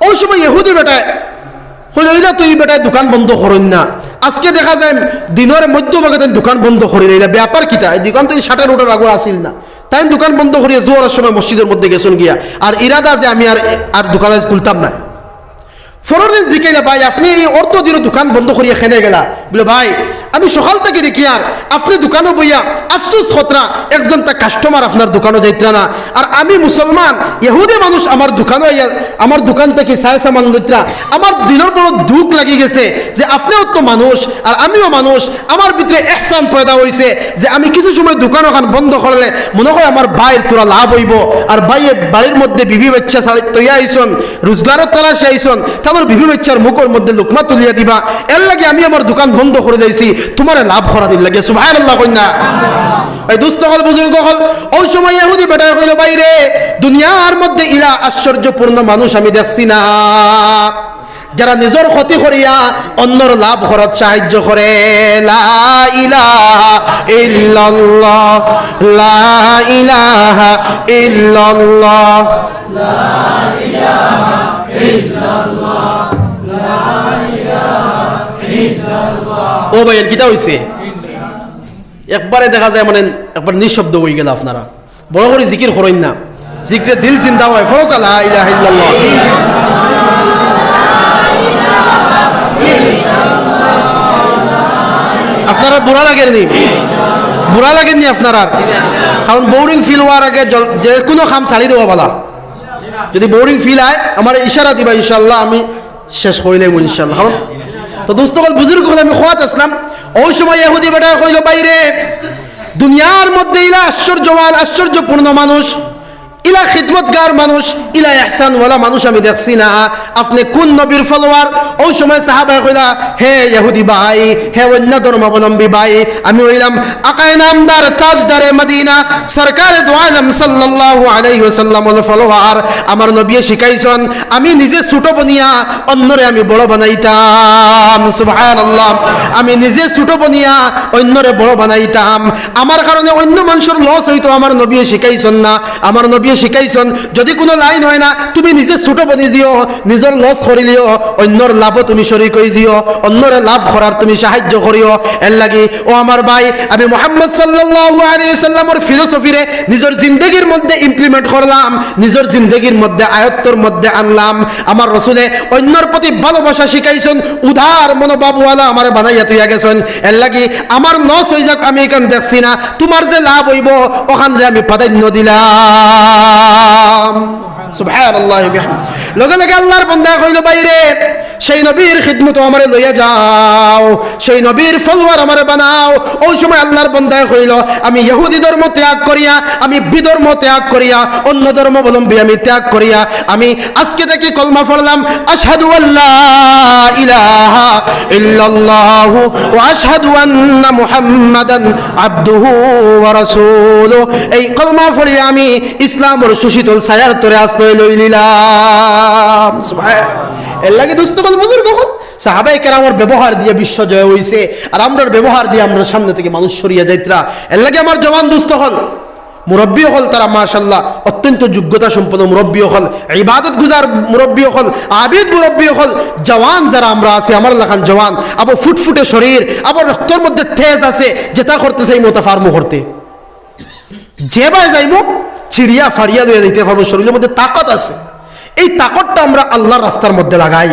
ওই সময় ইহুদি বেটায় হইলা তুই বেটায় দোকান বন্ধ করেন না। আজকে দেখা যায় দিনের মধ্যভাগে দোকান বন্ধ করে দিলা, ব্যাপার কিতা? এই দোকান তো 60 রোডের আগে আসিল না, তাই দোকান বন্ধ করিয়া জোয়ারের সময় মসজিদের মধ্যে গেছেন গিয়া আর ইরাদা যে আমি আর দোকান খুলতাম না। ফরদিন জিকাইলা ভাই আপনি অর্থ দিন দোকান বন্ধ করিয়া খেলে গেলা, বলে ভাই আমি সকাল থেকে দেখি আর আপনি দোকানও বইয়া আফসোস খতরা একজন তা কাস্টমার আপনার দোকানও যাইত্রা না, আর আমি মুসলমান ইহুদি মানুষ আমার দোকানও আমার দোকান থেকে সায় সামান লইত্রা, আমার দিনের বড় দুঃখ লাগি গেছে যে আপনিও তো মানুষ আর আমিও মানুষ, আমার ভিতরে ইহসান পয়দা হয়েছে যে আমি কিছু সময় দোকান ওখান বন্ধ করলে মনে হয় আমার ভাইয়ের তোরা লাভ হইব, আর ভাইয়ের বাড়ির মধ্যে বিবি বাচ্চা তৈয়া আইসন রোজগারও তালাশে আইসন, তাদের বিবি বাচ্চার মুখের মধ্যে লোকমা তুলিয়া দিবা, এর লাগে আমি আমার দোকান বন্ধ করে দিয়েছি, তোমার লাভ করা দিন লাগে। সুবহানাল্লাহ কন্যা এই দুস্থ হল বুজুর্গ হল ওই সময় ইহুদি বেটা কইল বাইরে দুনিয়ার মধ্যে ইলা আশ্চর্যপূর্ণ মানুষ আমি দেখছি না যারা নিজের ক্ষতি করিয়া অন্যর লাভ করার সাহায্য করে। লা ইলাহা ইল্লাল্লাহ লা ইলাহা ইল্লাল্লাহ লা ইলাহা ইল্লাল্লাহ লা ইলাহা ইল্লাল্লাহ। ও ভাই এর কিটা হইছে একবারে দেখা যায় মানে একবার নিঃশব্দ হয়ে গেল। আপনারা বড় করে জিকির করেন না, জিকিরে দিল চিন্তা হয় ফরক লা ইলাহা ইল্লাল্লাহ। আপনারা বুড়া লাগেননি? বুড়া লাগেননি আপনারা? কারণ বোরিং ফিল হওয়ার আগে যে কোনো কাম ছাড়ি দেওয়া বলা, যদি বোরিং ফিল হয় আমার ইশারা দিবা, ইনশাল্লাহ আমি শেষ করিলে ইনশাল্লাহ। কারণ তো দোস্তকল বুজুর্গ হলে আমি খোয়াত আসলাম ওই সময় ইহুদি বেটা কইল বাইরে দুনিয়ার মধ্যে ইলা আশ্চর্যবান আশ্চর্যপূর্ণ মানুষ, ইলা খিদমতগার মানুষ, ইলা ইহসানওয়ালা মানুষ আমি দেখছি না। আপনি কোন নবীর ফলোয়ার? ওই সময় সাহাবায়ে কইলা হে ইহুদি ভাই, হে অন্য ধর্মাবলম্বী ভাই, আমি হইলাম আকায়ে নামদার তাজদারে মদিনা সরকারে দু আলম সাল্লাল্লাহু আলাইহি ওয়াসাল্লামের ফলোয়ার। আমার নবী শিখাইছেন আমি নিজে ছোট বনিয়া অন্যরে আমি বড় বানাইতাম। সুবহানাল্লাহ, আমি নিজে ছোট বনিয়া অন্যরে বড় বানাইতাম। আমার কারণে অন্য মানুষের লস হইতো, আমার নবী শিখাইছেন না। আমার নবী শিখাইছেন যদি কোনো লাইন হয় না তুমি নিজে ছোট বনি দিও, নিজের লস করি দিও, অন্যর লাভ তুমি শরীক হয়ে দিও, অন্যরে লাভ করার তুমি সাহায্য করিও। এর লাগি ও আমার ভাই আমি মুহাম্মদ সাল্লাল্লাহু আলাইহি সাল্লামের ফিলোসফিরে নিজের জিন্দগির মধ্যে ইমপ্লিমেন্ট করলাম, নিজের জিন্দগির মধ্যে আয়ত্তর মধ্যে আনলাম। আমার রসুলে অন্যর প্রতি ভালোবাসা শিখাইছেন, উদার মনোভাবওয়ালা আমার বানাইয়া তুইয়া গেছেন। এর লাগি আমার লস হয়ে যাক আমি এখান দেখছি না, তোমার যে লাভ হইব ওখান আমি প্রাধান্য দিলাম। সুবহানাল্লাহ বিহামদিহি। লগে লগে আল্লাহর বান্দা কইল বাইরে সেই নবীর খিদমত আমারে লইয়া যাও, সেই নবীর ফলোয়ার আমারে বানাও। ওই সময় আল্লাহর বান্দা কইল আমি ইহুদি ধর্ম ত্যাগ করিয়া, আমি বিধর্ম ত্যাগ করিয়া, অন্য ধর্মাবলম্বী আমি ত্যাগ করিয়া আমি আজকে থেকে কলমা পড়লাম আশহাদু আল্লা ইলাহা ইল্লাল্লাহু ওয়া আশহাদু আন্না মুহাম্মাদান আবদুহু ওয়া রাসূলুহু। এই কলমা পড়ে আমি ইসলামের সুশীতল ছায়ার তরে আশ্রয় লইলাম। সুবহানাল্লাহ। এর লাগে দোস্ত বুজুর্গ হল সাহাবায়ে কেরামের ব্যবহার দিয়ে বিশ্ব জয় হইছে, আর আমরার ব্যবহার দিয়ে আমরা সামনে থেকে মানুষ সরিয়ে যাইত্রা। এর লাগে আমার জওয়ান দোস্ত হল মুরব্বী হল তারা মাশাআল্লাহ অত্যন্ত যোগ্যতা সম্পন্ন মুরব্বী হল, ইবাদত গুজার মুরব্বী হল, আবিদ মুরব্বী হল। জওয়ান যারা আমরা আছি আমার লাখান জওয়ান, আবার ফুটফুটে শরীর, আবার রক্তর মধ্যে তেজ আছে, যেটা করতে চাই মোতাফারমু করতে যে ভাই যাইব চিড়িয়া ফাড়িয়া লইয়া দিতে পারবো, শরীরের মধ্যে তাকত আছে। এই তাকতটা আমরা আল্লাহর রাস্তার মধ্যে লাগাই,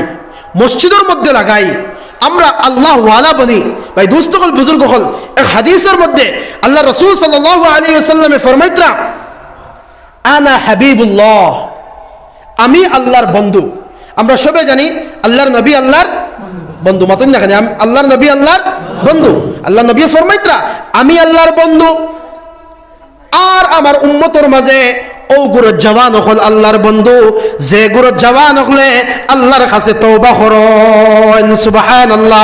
মসজিদের মধ্যে লাগাই, আমরা আল্লাহ ওয়ালা বনি। ভাই দোস্ত হল বুজুর্গ হল এক হাদিসের মধ্যে আল্লাহ রাসূল সাল্লাল্লাহু আলাইহি ওয়াসাল্লামে ফরমাইতরা আনা হাবিবুল্লাহ, আমি আল্লাহর বন্ধু। আমরা সবাই জানি আল্লাহর নবী আল্লাহর বন্ধু, মাতন না কেন আল্লাহর নবী আল্লাহর বন্ধু। আল্লাহ নবী ফরমাইতরা আমি আল্লাহর বন্ধু, আর আমার উম্মতর মাঝে ও গুরু জওয়ান হল আল্লাহর বন্ধু, যে গুরু জওয়ান হলে আল্লাহর কাছে তওবা করেন। সুবহানাল্লাহ।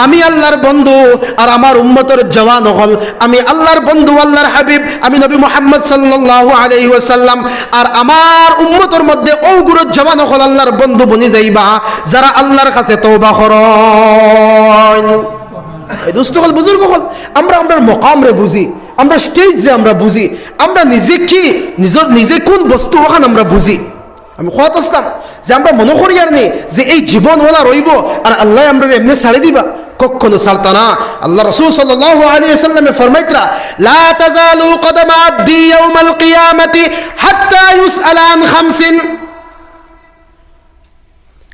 আমি আল্লাহর বন্ধু আর আমার উম্মতের জওয়ান হল আমি আল্লাহর বন্ধু, আল্লাহর হাবিব, আমি নবী মুহাম্মদ সাল্লাল্লাহু আলাইহি ওয়াসাল্লাম। আর আমার উম্মতের মধ্যে ও গুরু জওয়ান হল আল্লাহর বন্ধু বনি যাইবা যারা আল্লাহর কাছে তওবা করেন। এই দোস্ত হল বুজুর্গ হল আমরা আমরার মকাম রে বুঝি, আমরা স্টেজ রে আমরা বুঝি, আমরা নিজে কি নিজে কোন বস্তু ওখান আমরা বুঝি। আমি কথা আসলাম যে আমরা মনে করি আর নেই যে এই জীবন ওলা রইব আর আল্লাহ আমরা এমনি ছাড়ি দিবা, কখনো ছাড়তা না। আল্লাহ রাসূল সাল্লাল্লাহু আলাইহি ওয়াসাল্লাম ফরমাইতরা, লা তাযালু কদমা আবদি ইয়াউমাল কিয়ামাতি হাত্তা ইউসআলা আন খামসিন।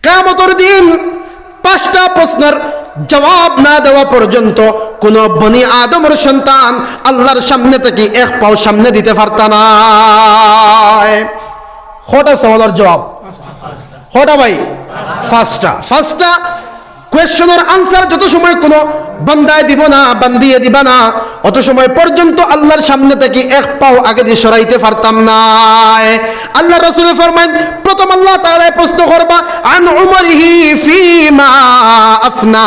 কিয়ামতের দিন 5টা প্রশ্নের জবাব না দেওয়া পর্যন্ত কোন বনি আদমের সন্তান আল্লাহর সামনে থেকে এক পাও সামনে দিতে পারত না। কটা সওয়ালের জবাব? কটা ভাই? 5টা কোয়েশ্চনের আনসার যত সময় কোনো বান্দায় দিব না, বান্দিয়ে দিবা না, অত সময় পর্যন্ত আল্লাহর সামনে থেকে এক পাও আগে দিয়ে সরাইতে পারতাম না। আল্লাহ রাসূল ফরমায়েন, প্রথম আল্লাহ তাআলা প্রশ্ন করবা আন উমরিহি ফিমা আফনা।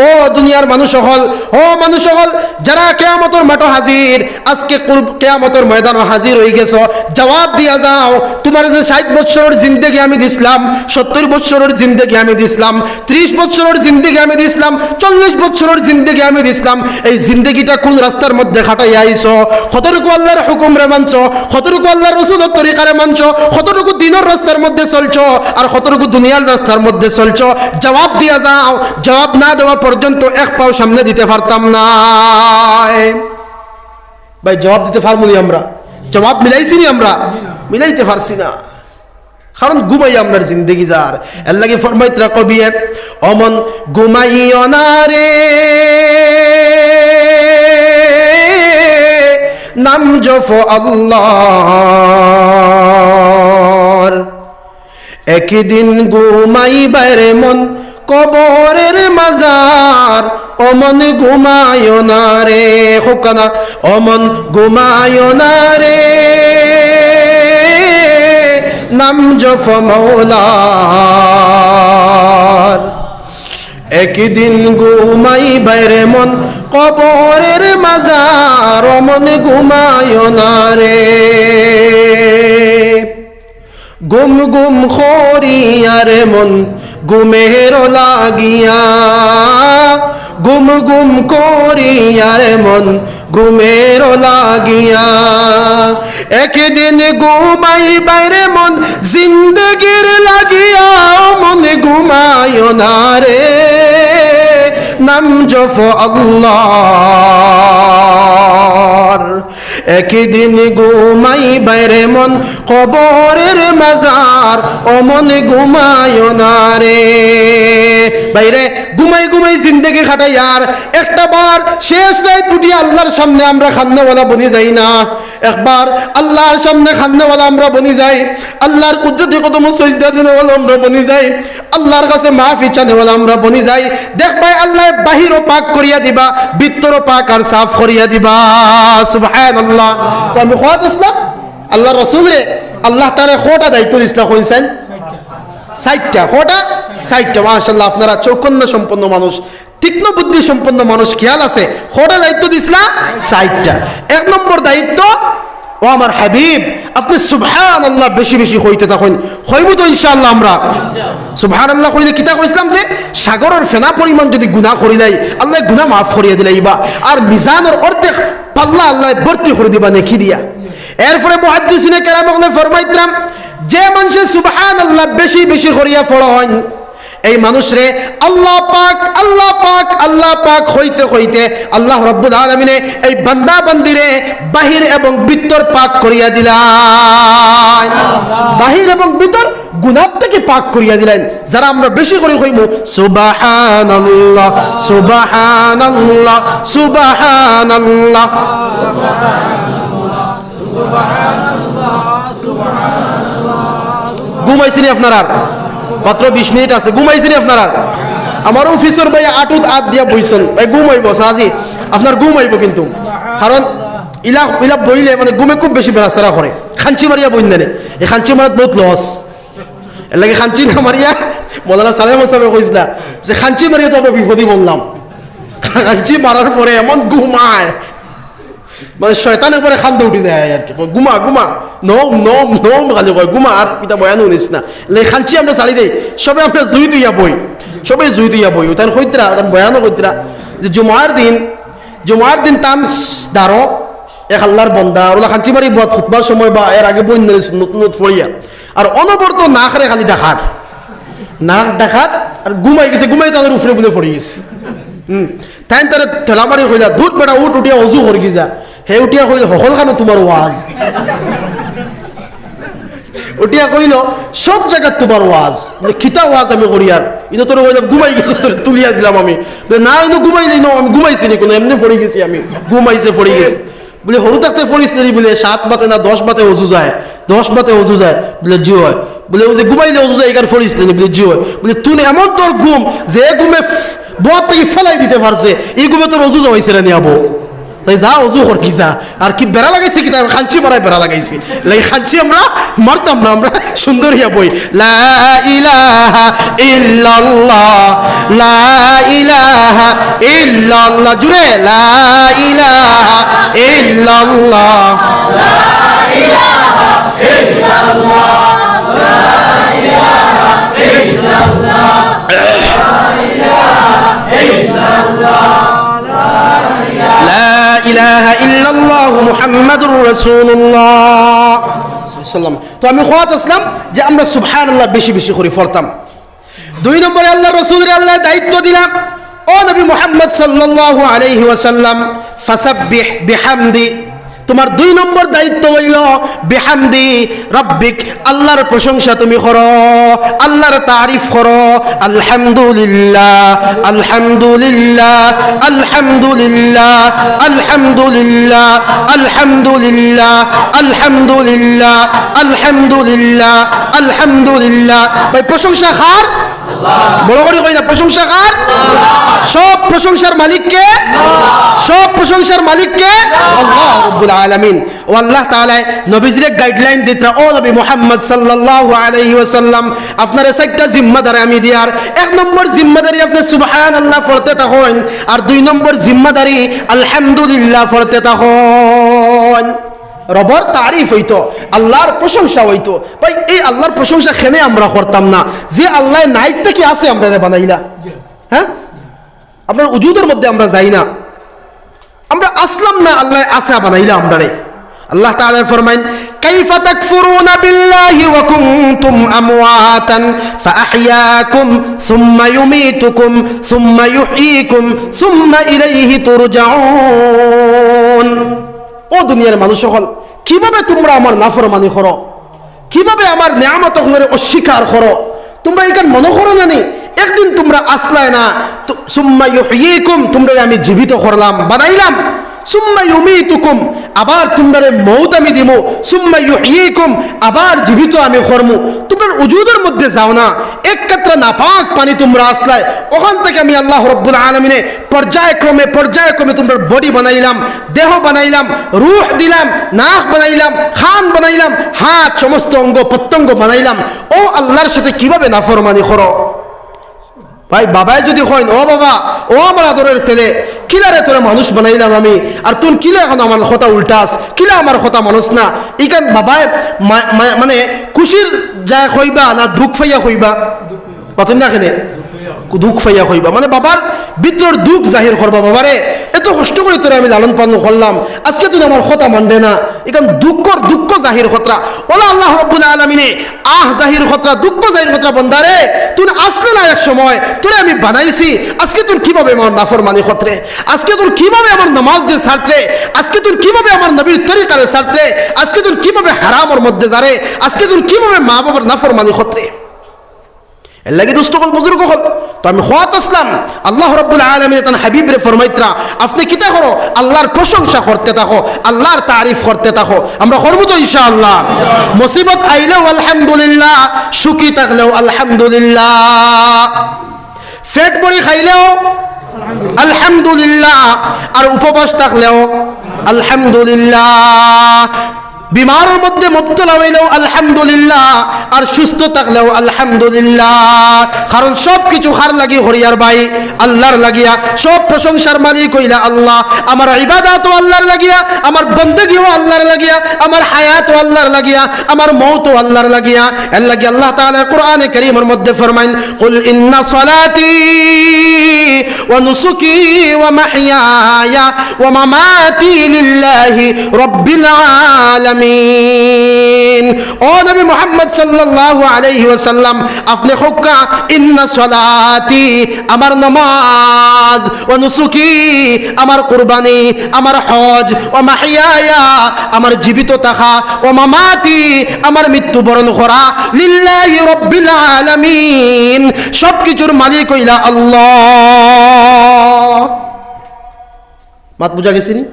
ও দুনিয়ার মানুষ হল, ও মানুষ হল যারা কিয়ামতের মাঠে হাজির, আজকে কিয়ামতের ময়দানে হাজির হয়ে গেছো, জবাব দিয়া যাও তোমার যে 60 বছরের জিন্দেগি আমি দিছিলাম, 70 বছরের জিন্দেগি আমি দিছিলাম, 30 বছরের জিন্দেগি আমি দিছিলাম, 40 বছরের জিন্দেগি আমি দিছিলাম, এই জিন্দেগিটা কোন রাস্তার মধ্যে খাটাইয়া আইছো? কতটুকু আল্লাহর হুকুম রে মানছো, কতটুকু আল্লাহর রাসূলের তরিকারে মানছো, কতটুকু দ্বীনের রাস্তার মধ্যে চলছো, আর কতটুকু দুনিয়ার রাস্তার মধ্যে চলছো? জবাব দিয়া যাও। জবাব না দেওয়া পর্যন্ত এক পাও সামনে দিতে পারতাম না। ভাই জবাব দিতে পারবো নি আমরা? জবাব মিলাইছি নি আমরা? মিলাইতে পারছি না, কারণ ঘুমাই আপনার জিন্দগি যার। এর লাগে ফরমাইতরা কবিয়ে, অমন ঘুমাইও না রে নাম জপ আল্লাহর, একদিন ঘুমাইবার মন কবরের মাজার, অমন ঘুমাইও না রে হোকানা, অমন ঘুমাইও না রে নাম জপ মাওলার, একদিন ঘুমাইবার মন কবরের মাজার, অমন ঘুমাইও না রে। গুম গুম খরিয়ার মন গুমের লাগিয়া, গুম গুম করিয়ার মন গুমের লাগিয়া, একদিন ঘুমাইবার মন জিন্দগির লাগিয়া, মন ঘুমায়ো না রে নাম জপ আল্লাহর, একদিন ঘুমাইবার মন কবরের মাজার, অমন ঘুমায়ো না রে। বাইরে ঘুমাই ঘুমাই জিন্দগি খাটাই, আর একটা বার শেষ রাত উঠিয়ে আল্লাহর সামনে আমরা খান্নাওয়ালা বনি যাই না? একবার আল্লাহর সামনে খান্নাওয়ালা আমরা বনি যাই, আল্লাহর কুদরতি কদম সজদা দেওয়ালা আমরা বনি যাই, আল্লাহর কাছে মাফি চাওয়ালা আমরা বনি যাই। দেখ ভাই আল্লাহ বাহিরও পাক করিয়া দিবা, ভিতরও পাক আর সাফ করিয়া দিবা। সুবহানাল্লাহ। তো আমি খোয়াত ইসলাম আল্লাহ রাসূল রে আল্লাহ তাআলা কয়টা দায়িত্ব দিছিলা কইছেন? 60টা। কয়টা? 60টা। মাশাআল্লাহ, আপনারা চৌকন্য সম্পন্ন মানুষ, তীক্ষ্ণ বুদ্ধি সম্পন্ন মানুষ, খেয়াল আছে। কয়টা দায়িত্ব দিছিলা? 60টা। 1 নম্বর দায়িত্ব, ও আমার হাবিব আপনি সুবহানাল্লাহ বেশি বেশি কইতে থাকুন, হইব তো ইনশাআল্লাহ। আমরা সুবহানাল্লাহ কইলে কিতা কইছিলাম যে সাগরের ফেনা পরিমাণ যদি গুনাহ করি নাই আল্লাহ গুনাহ মাফ করিয়া দিলাইবা, আর মিজানের অর্ধেক পাল্লা আল্লাহ ভর্তি করে দিবা নেকি দিয়া। এরপরে মুহাদ্দিসিনে কেরাম ফরমাইতরাম, যে মানুষ সুবহানাল্লাহ বেশি বেশি করিয়া পড়েন, এই মানুষরে আল্লাহ পাক আল্লাহ পাক আল্লাহ পাক হইতে হইতে আল্লাহ রাব্বুল আলামিনে এই বান্দা বান্দিরে বাহির এবং ভিতর পাক করিয়া দিলেন, বাহির এবং ভিতর গুনাহ থেকে পাক করিয়া দিলেন। যারা আমরা বেশি করে কইমু সুবহানাল্লাহ সুবহানাল্লাহ সুবহানাল্লাহ ঘুমাইছিনি আপনারা? মাত্র 20 মিনিট আছে, ঘুমাইছিনি আপনারা? আমার অফিসের ভাই আটুত আট দিয়া বইছেন, ভাই ঘুমাইব সাজি, আপনার ঘুমাইব কিন্তু, কারণ ইলা ইলা বইলে মানে ঘুমে খুব বেশি বেড়াচেরা করে। খাঞ্চি মারিয়া বইন দেনে, এই খাঞ্চি মারাত বহুত লস, এর লাগে খাঞ্চি না মারিয়া মৌলানা সালেম সাহেব কইছিল যে খাঞ্চি মারিয়া তো বিপদই বললাম। খাঞ্চি মারার পরে এমন ঘুমায়, মানে শয়তানের পরে খান্দ উঠি যায় আর কি, ঘুমা ঘুমা নম নম নম খালি কয় ঘুমা, আর পিতা বয়ান শুনিস না। খাঞ্চি আমরা চালি দেই, সবে আমরা জুই দিয়া বই, সবে জুই দিয়া বই। তার কইতরা তার বয়ানও কইতরা যে জুমার দিন তান দাঁড়ো এক আল্লাহর বন্দা ওলা খাঞ্চি মারি খুতবার সময় বা এর আগে বই নতুন ফড়িয়া, আর অনবরত না খারে খালি ডাকাত, নাক ডাকাত আর ঘুমাই গেছে, ঘুমাই তাদের উপরে বলে পড়ে গেছে। তাই তারা ঠেলামারি হইলা, দুধ বেটা উঠ উঠিয়া অজু করি যা, হে উঠিয়া কইল সকল খানো তোমার ওয়াজ, উঠিয়া কইল সব জায়গায় তোমার ওয়াজ, খিতা ওয়াজ আমি করি আর ইনো তোর কইলাম ঘুমাই গেছে, তোর তুলিয়া দিলাম আমি, না ইনো ঘুমাই নেই, আমি ঘুমাইছি নি কোনো, এমনি পড়ে গেছি আমি, ঘুমাইছে পড়ে গেছি বলে হরু থাকতে পড়িস বলে 7 বাতে না 10 বাতে অজু যায়, 10 বাতে অজু যায় বলে জি হয়, বলে ও যে ঘুমাইলে অজু যায় এখানে পড়িস বলে জি হয়, বলে তুই এমন তোর ঘুম যে ঘুমে বর থেকে ফেলাই দিতে পারছে, এই ঘুমে তোর অজু হয়েছে রে নিয়াবো, তাই যা অজু কর কি যা, আর কি বেড়া লাগাইছে কি তাই খাঞ্চি মারায় বেড়া লাগাইছি, লাগে খাঞ্চি আমরা মারতাম না, আমরা সুন্দর হিয়া বই লা ইলাহা ইল্লাল্লাহ, লা ইলাহা ইল্লাল্লাহ, জুড়ে লা ইলাহা ইল্লাল্লাহ, লা ইলাহা ইল্লাল্লাহ, লা ইলাহা ইল্লাল্লাহ, লা ইলাহা ইল্লাল্লাহ, লা ইলাহা ইল্লাল্লাহ মুহাম্মাদুর রাসূলুল্লাহ সাল্লাল্লাহু। তো আমি খোয়াত আসলাম যে আমরা সুবহানাল্লাহ বেশি বেশি করে পড়তাম। 2 নম্বরে আল্লাহ রাসূলের আল্লাহ দায়িত্ব দিলাম, ও নবী মুহাম্মদ সাল্লাল্লাহু আলাইহি ওয়াসাল্লাম ফাসাব্বিহ বিহামদি, তোমার 2 নম্বর দায়িত্ব হইল বিহামদি রাব্বিক, আল্লাহর প্রশংসা তুমি করো, আল্লাহর তারিফ করো, আলহামদুলিল্লাহ আলহামদুলিল্লাহ আলহামদুলিল্লাহ আলহামদুলিল্লাহ আলহামদুলিল্লাহ আলহামদুলিল্লাহ আলহামদুলিল্লাহ আলহামদুলিল্লাহ। ভাই প্রশংসা কার? বড় করে কই না, প্রশংসা কার? সব প্রশংসার মালিককে, সব প্রশংসার মালিককে আল্লাহ রাব্বুল আলামিন। ও আল্লাহ তাআলা নবীজির গাইডলাইন দিতরা, ও নবী মুহাম্মদ সাল্লাল্লাহু আলাইহি ওয়াসাল্লাম আপনার 4টা জিম্মাদারি আমি দিয়ার, 1 নম্বর জিম্মাদারি আপনি সুবহানাল্লাহ পড়তে থাকুন, আর 2 নম্বর জিম্মাদারি আলহামদুলিল্লাহ পড়তে থাকুন। রবর তারিফ হইতো, আল্লাহর প্রশংসা হইতো। ভাই এই আল্লাহর প্রশংসা খেনে আমরা করতাম না, যে আল্লাহ নাইটটা কি আছে আমরা বানাইলা, হ্যাঁ আপনার উজুদের মধ্যে আমরা যাই না, আমরা আসলাম না, আল্লাহ আসা বানাইলা আমরা রে। আল্লাহ তাআলা ফরমাইন কাইফা তাকফুরুনা বিল্লাহি ওয়া কুনতুম আমওয়াতান ফাআহইয়াকুম সুম্মা ইউমীতুকুম সুম্মা ইউহয়ীকুম সুম্মা ইলাইহি তুরজাউন। ও দুনিয়ার মানুষ সকল, কিভাবে তোমরা আমার নাফরমানি করো, কিভাবে আমার নিয়ামতগুলোর অস্বীকার করো, তোমরা এখান মনে করো না নি একদিন তোমরা আসলাই না, সুম্মা ইউহয়ীকুম তোমরা আমি জীবিত করলাম বানাইলাম, সুম্মা ইউমীতুকুম আবার তোমরা মউত আমি দিমু, সুম্মা ইউহয়ীকুম আবার জীবিত আমি করমু। তোমরা উজুদের মধ্যে যাও না, এক কাতরা নাপাক পানি তোমরা আসলাই, ওখান থেকে আমি আল্লাহ রাব্বুল আলামিনে পর্যায়ক্রমে পর্যায়ক্রমে তোমরা বডি বানাইলাম, দেহ বানাইলাম, রূহ দিলাম, নাক বানাইলাম, খান বানাইলাম, হাত সমস্ত অঙ্গ প্রত্যঙ্গ বানাইলাম। ও আল্লাহর সাথে কিভাবে নাফরমানি করো? ভাই বাবাই যদি হয়, ও বাবা ও আমার আদরের ছেলে, কিলারে তোরা মানুষ বানাইলাম আমি, আর তুই কিলা এখন আমার কথা উল্টাস, কিলা আমার কথা মানুষ না, ইকান বাবাই মানে খুশির যায় কইবা না দুঃখ ফাইয়া কইবা, পাতেন না কেনে দুঃখ ফাইয়া কইবা, মানে বাবার ভিতর দুঃখ জাহির করবা, বাবারে এত কষ্ট করে তোরা আমি লালন পালন করলাম, আজকে তুই আমার কথা মানবে না, এখান দুঃখ জাহির খতরা। ওলা আল্লাহ রাব্বুল আলামিনে জাহির খতরা, দুঃখ জাহির খতরা, বন্দারে তুই আসলে না এক সময় তোরে আমি বানাইছি, আজকে তুই কিভাবে আমার নাফরমানি খতরে, আজকে তুই কিভাবে আমার নামাজকে ছাড়তে, আজকে তুই কিভাবে আমার নবীর তরিকারে ছাড়তে, আজকে তুই কিভাবে হারামের মধ্যে যারে, আজকে তুই কিভাবে মা বাবার নাফরমানি খতরে। এর লাগি দোস্ত কল বুজুর্গ কল, তো আমি খোয়াত আসলাম আল্লাহ রাব্বুল আলামিন তান হাবিব রে ফরমাইতরা, আপনি কিতা করো, আল্লাহর প্রশংসা করতে থাকো, আল্লাহর তারিফ করতে থাকো। আমরা করব তো ইনশাআল্লাহ। মুসিবত আইলেও আলহামদুলিল্লাহ, সুখী থাকলেও আলহামদুলিল্লাহ, পেট ভরি খাইলেও আলহামদুলিল্লাহ, আর উপবাস থাকলেও আলহামদুলিল্লাহ, বিমারের মধ্যে মুবতলা হইলেও আলহামদুলিল্লাহ, আর সুস্থ থাকলেও আলহামদুলিল্লাহ। কারণ সব কিছু কার লাগি হরিয়ার ভাই, আল্লাহর লাগিয়া। সব প্রশংসার মালিক হইলা আল্লাহ। আমার ইবাদতও আল্লাহর লাগিয়া, আমার বন্দেগীও আল্লাহর লাগিয়া, আমার হায়াতও আল্লাহর লাগিয়া, আমার মওতও আল্লাহর লাগিয়া। এর লাগি আল্লাহ তাআলা কোরআনে কারীমের মধ্যে ফরমাইন, কুল ইন্না সলাতি ওয়া নুসুকি ওয়া মাহইয়ায়া ওয়া মামাতি লিল্লাহি রাব্বিল আলামিন। আলামিন। ও নবী মুহাম্মদ সাল্লাল্লাহু আলাইহি ওয়াসাল্লাম, আপনি হোক্কা ইন্না সলাতি, আমার নামাজ, ওয়া নুসুকি, আমার কুরবানি, আমার হজ, ওয়া মাহইয়ায়া, আমার জীবিত থাকা, ওয়া মামাতি, আমার মৃত্যুবরণ করা, লিল্লাহি রাব্বিল আলামিন, সবকিছুর মালিক হইলা আল্লাহ। মাত বুঝা গেছে নি?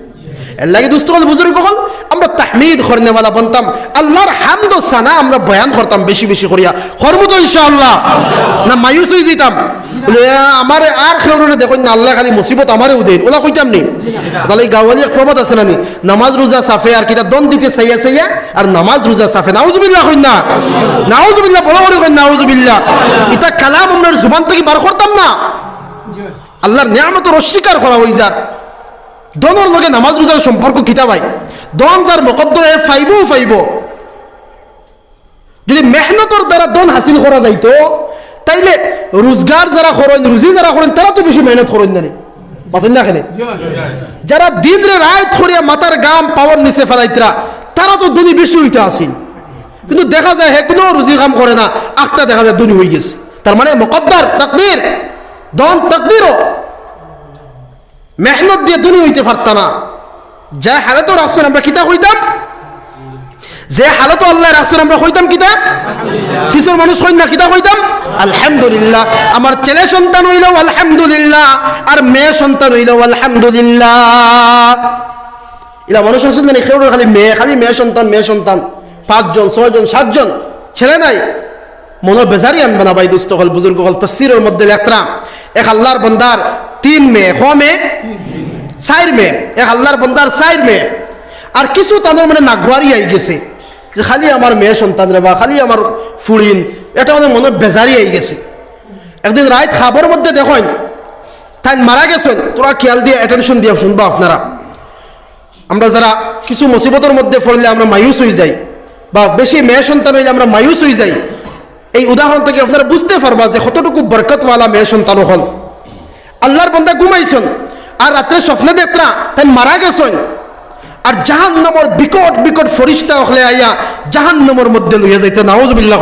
এর লাগে দুস্থ হল বুজুর্গ হল আমরা তাহমিদ করনেওয়ালা বনতাম, আল্লাহর হামদ ও সানা আমরা বয়ান করতাম বেশি বেশি করিয়া। করবো তো ইনশাআল্লাহ? না মায়ুস হয়ে যেতাম, আমার আর খেয়ে দেখুন না আল্লাহ খালি মুসিবত আমারও দেন, ওলা কইতাম নি? তাহলে গাওয়ালি এক প্রবাদ আছে না নি, নামাজ রোজা সাফে আর কিটা দন দিতে চাইয়া চাইয়া আর নামাজ রোজা সাফে। নাউজুবিল্লাহ কইন না, নাউজুবিল্লাহ, বড় বড় কইন নাউজুবিল্লাহ। এটা কালাম আপনার জুবান থেকে বার করতাম না, আল্লাহর নিয়ামতের অস্বীকার করা হয়ে যার। দনের লগে নামাজ রোজার সম্পর্ক কিতা ভাই? দন যার মকদ্দরে ফাইবও ফাইব। যদি মেহনতর দ্বারা দন হাসিল করা যাইতো তাইলে রোজগার যারা করেন, রুজি যারা করেন, তারা তো বেশি মেহনত করেন জানি পাতেন না। এখানে যারা দিন রে রাত করিয়া মাথার গাম পাওয়ার নিচে ফেলাইতরা, তারা তো দুনি বেশি হইতে আসেন। কিন্তু দেখা যায় হে কোনো রুজি কাম করে না, আখটা দেখা যায় দুনি হয়ে গেছে। তার মানে মকদ্দর তাকদীর, দন তাকদীরও মেহনত দিয়ে দুনি হইতে পারতা না। যে হালাতও রাখছেন আমরা কিতা হইতাম, যে হালাতও আল্লাহ রাখছেন আমরা হইতাম কিতা? ফিসর মানুষ হইন না, কিতা হইতাম? আলহামদুলিল্লাহ। আমার ছেলে সন্তান হইলেও আলহামদুলিল্লাহ, আর মেয়ে সন্তান হইলেও আলহামদুলিল্লাহ। এরা মানুষ আছেন না খেয়ে খালি মেয়ে সন্তান, মেয়ে সন্তান, 5 জন 6 জন 7 জন ছেলে নাই, মনে বেজারি আনবে না ভাই। দুস্থ হল বুজুর্গ হল তাফসীরের মধ্যে লেখরা এক আল্লাহর বান্দার 3 মেয়ে, 4 মেয়ে, এক আল্লাহর বান্দার 4 মেয়ে। আর কিছু তাদের মানে নাগওয়ারি আই গেছে যে খালি আমার মেয়ে সন্তান রে বা খালি আমার ফুড়িন, এটা আমাদের মনে বেজারি আই গেছে। একদিন রাত খাবার মধ্যে দেখেন তাই মারা গেছেন, তোরা খেয়াল দিয়ে অ্যাটেনশন দিয়ে শুনবা আপনারা। আমরা যারা কিছু মুসিবতের মধ্যে পড়লে আমরা মায়ুস হয়ে যাই, বা বেশি মেয়ে সন্তান হইলে আমরা মায়ুস হয়ে যাই, এই উদাহরণ থেকে আপনারা বুঝতে পারবা যে কতটুকু বরকতওয়ালা মেয়ে সন্তান হল। আল্লাহর বান্দা ঘুমাইছেন আর রাত্রে স্বপ্নে দেখরা তাই মারা গেছেন, আর জাহান্নামের বিকট বিকট ফরিস্তা হলে আইয়া জাহান্নামের মধ্যে লইয়া যাইতে। নাউজুবিল্লাহ।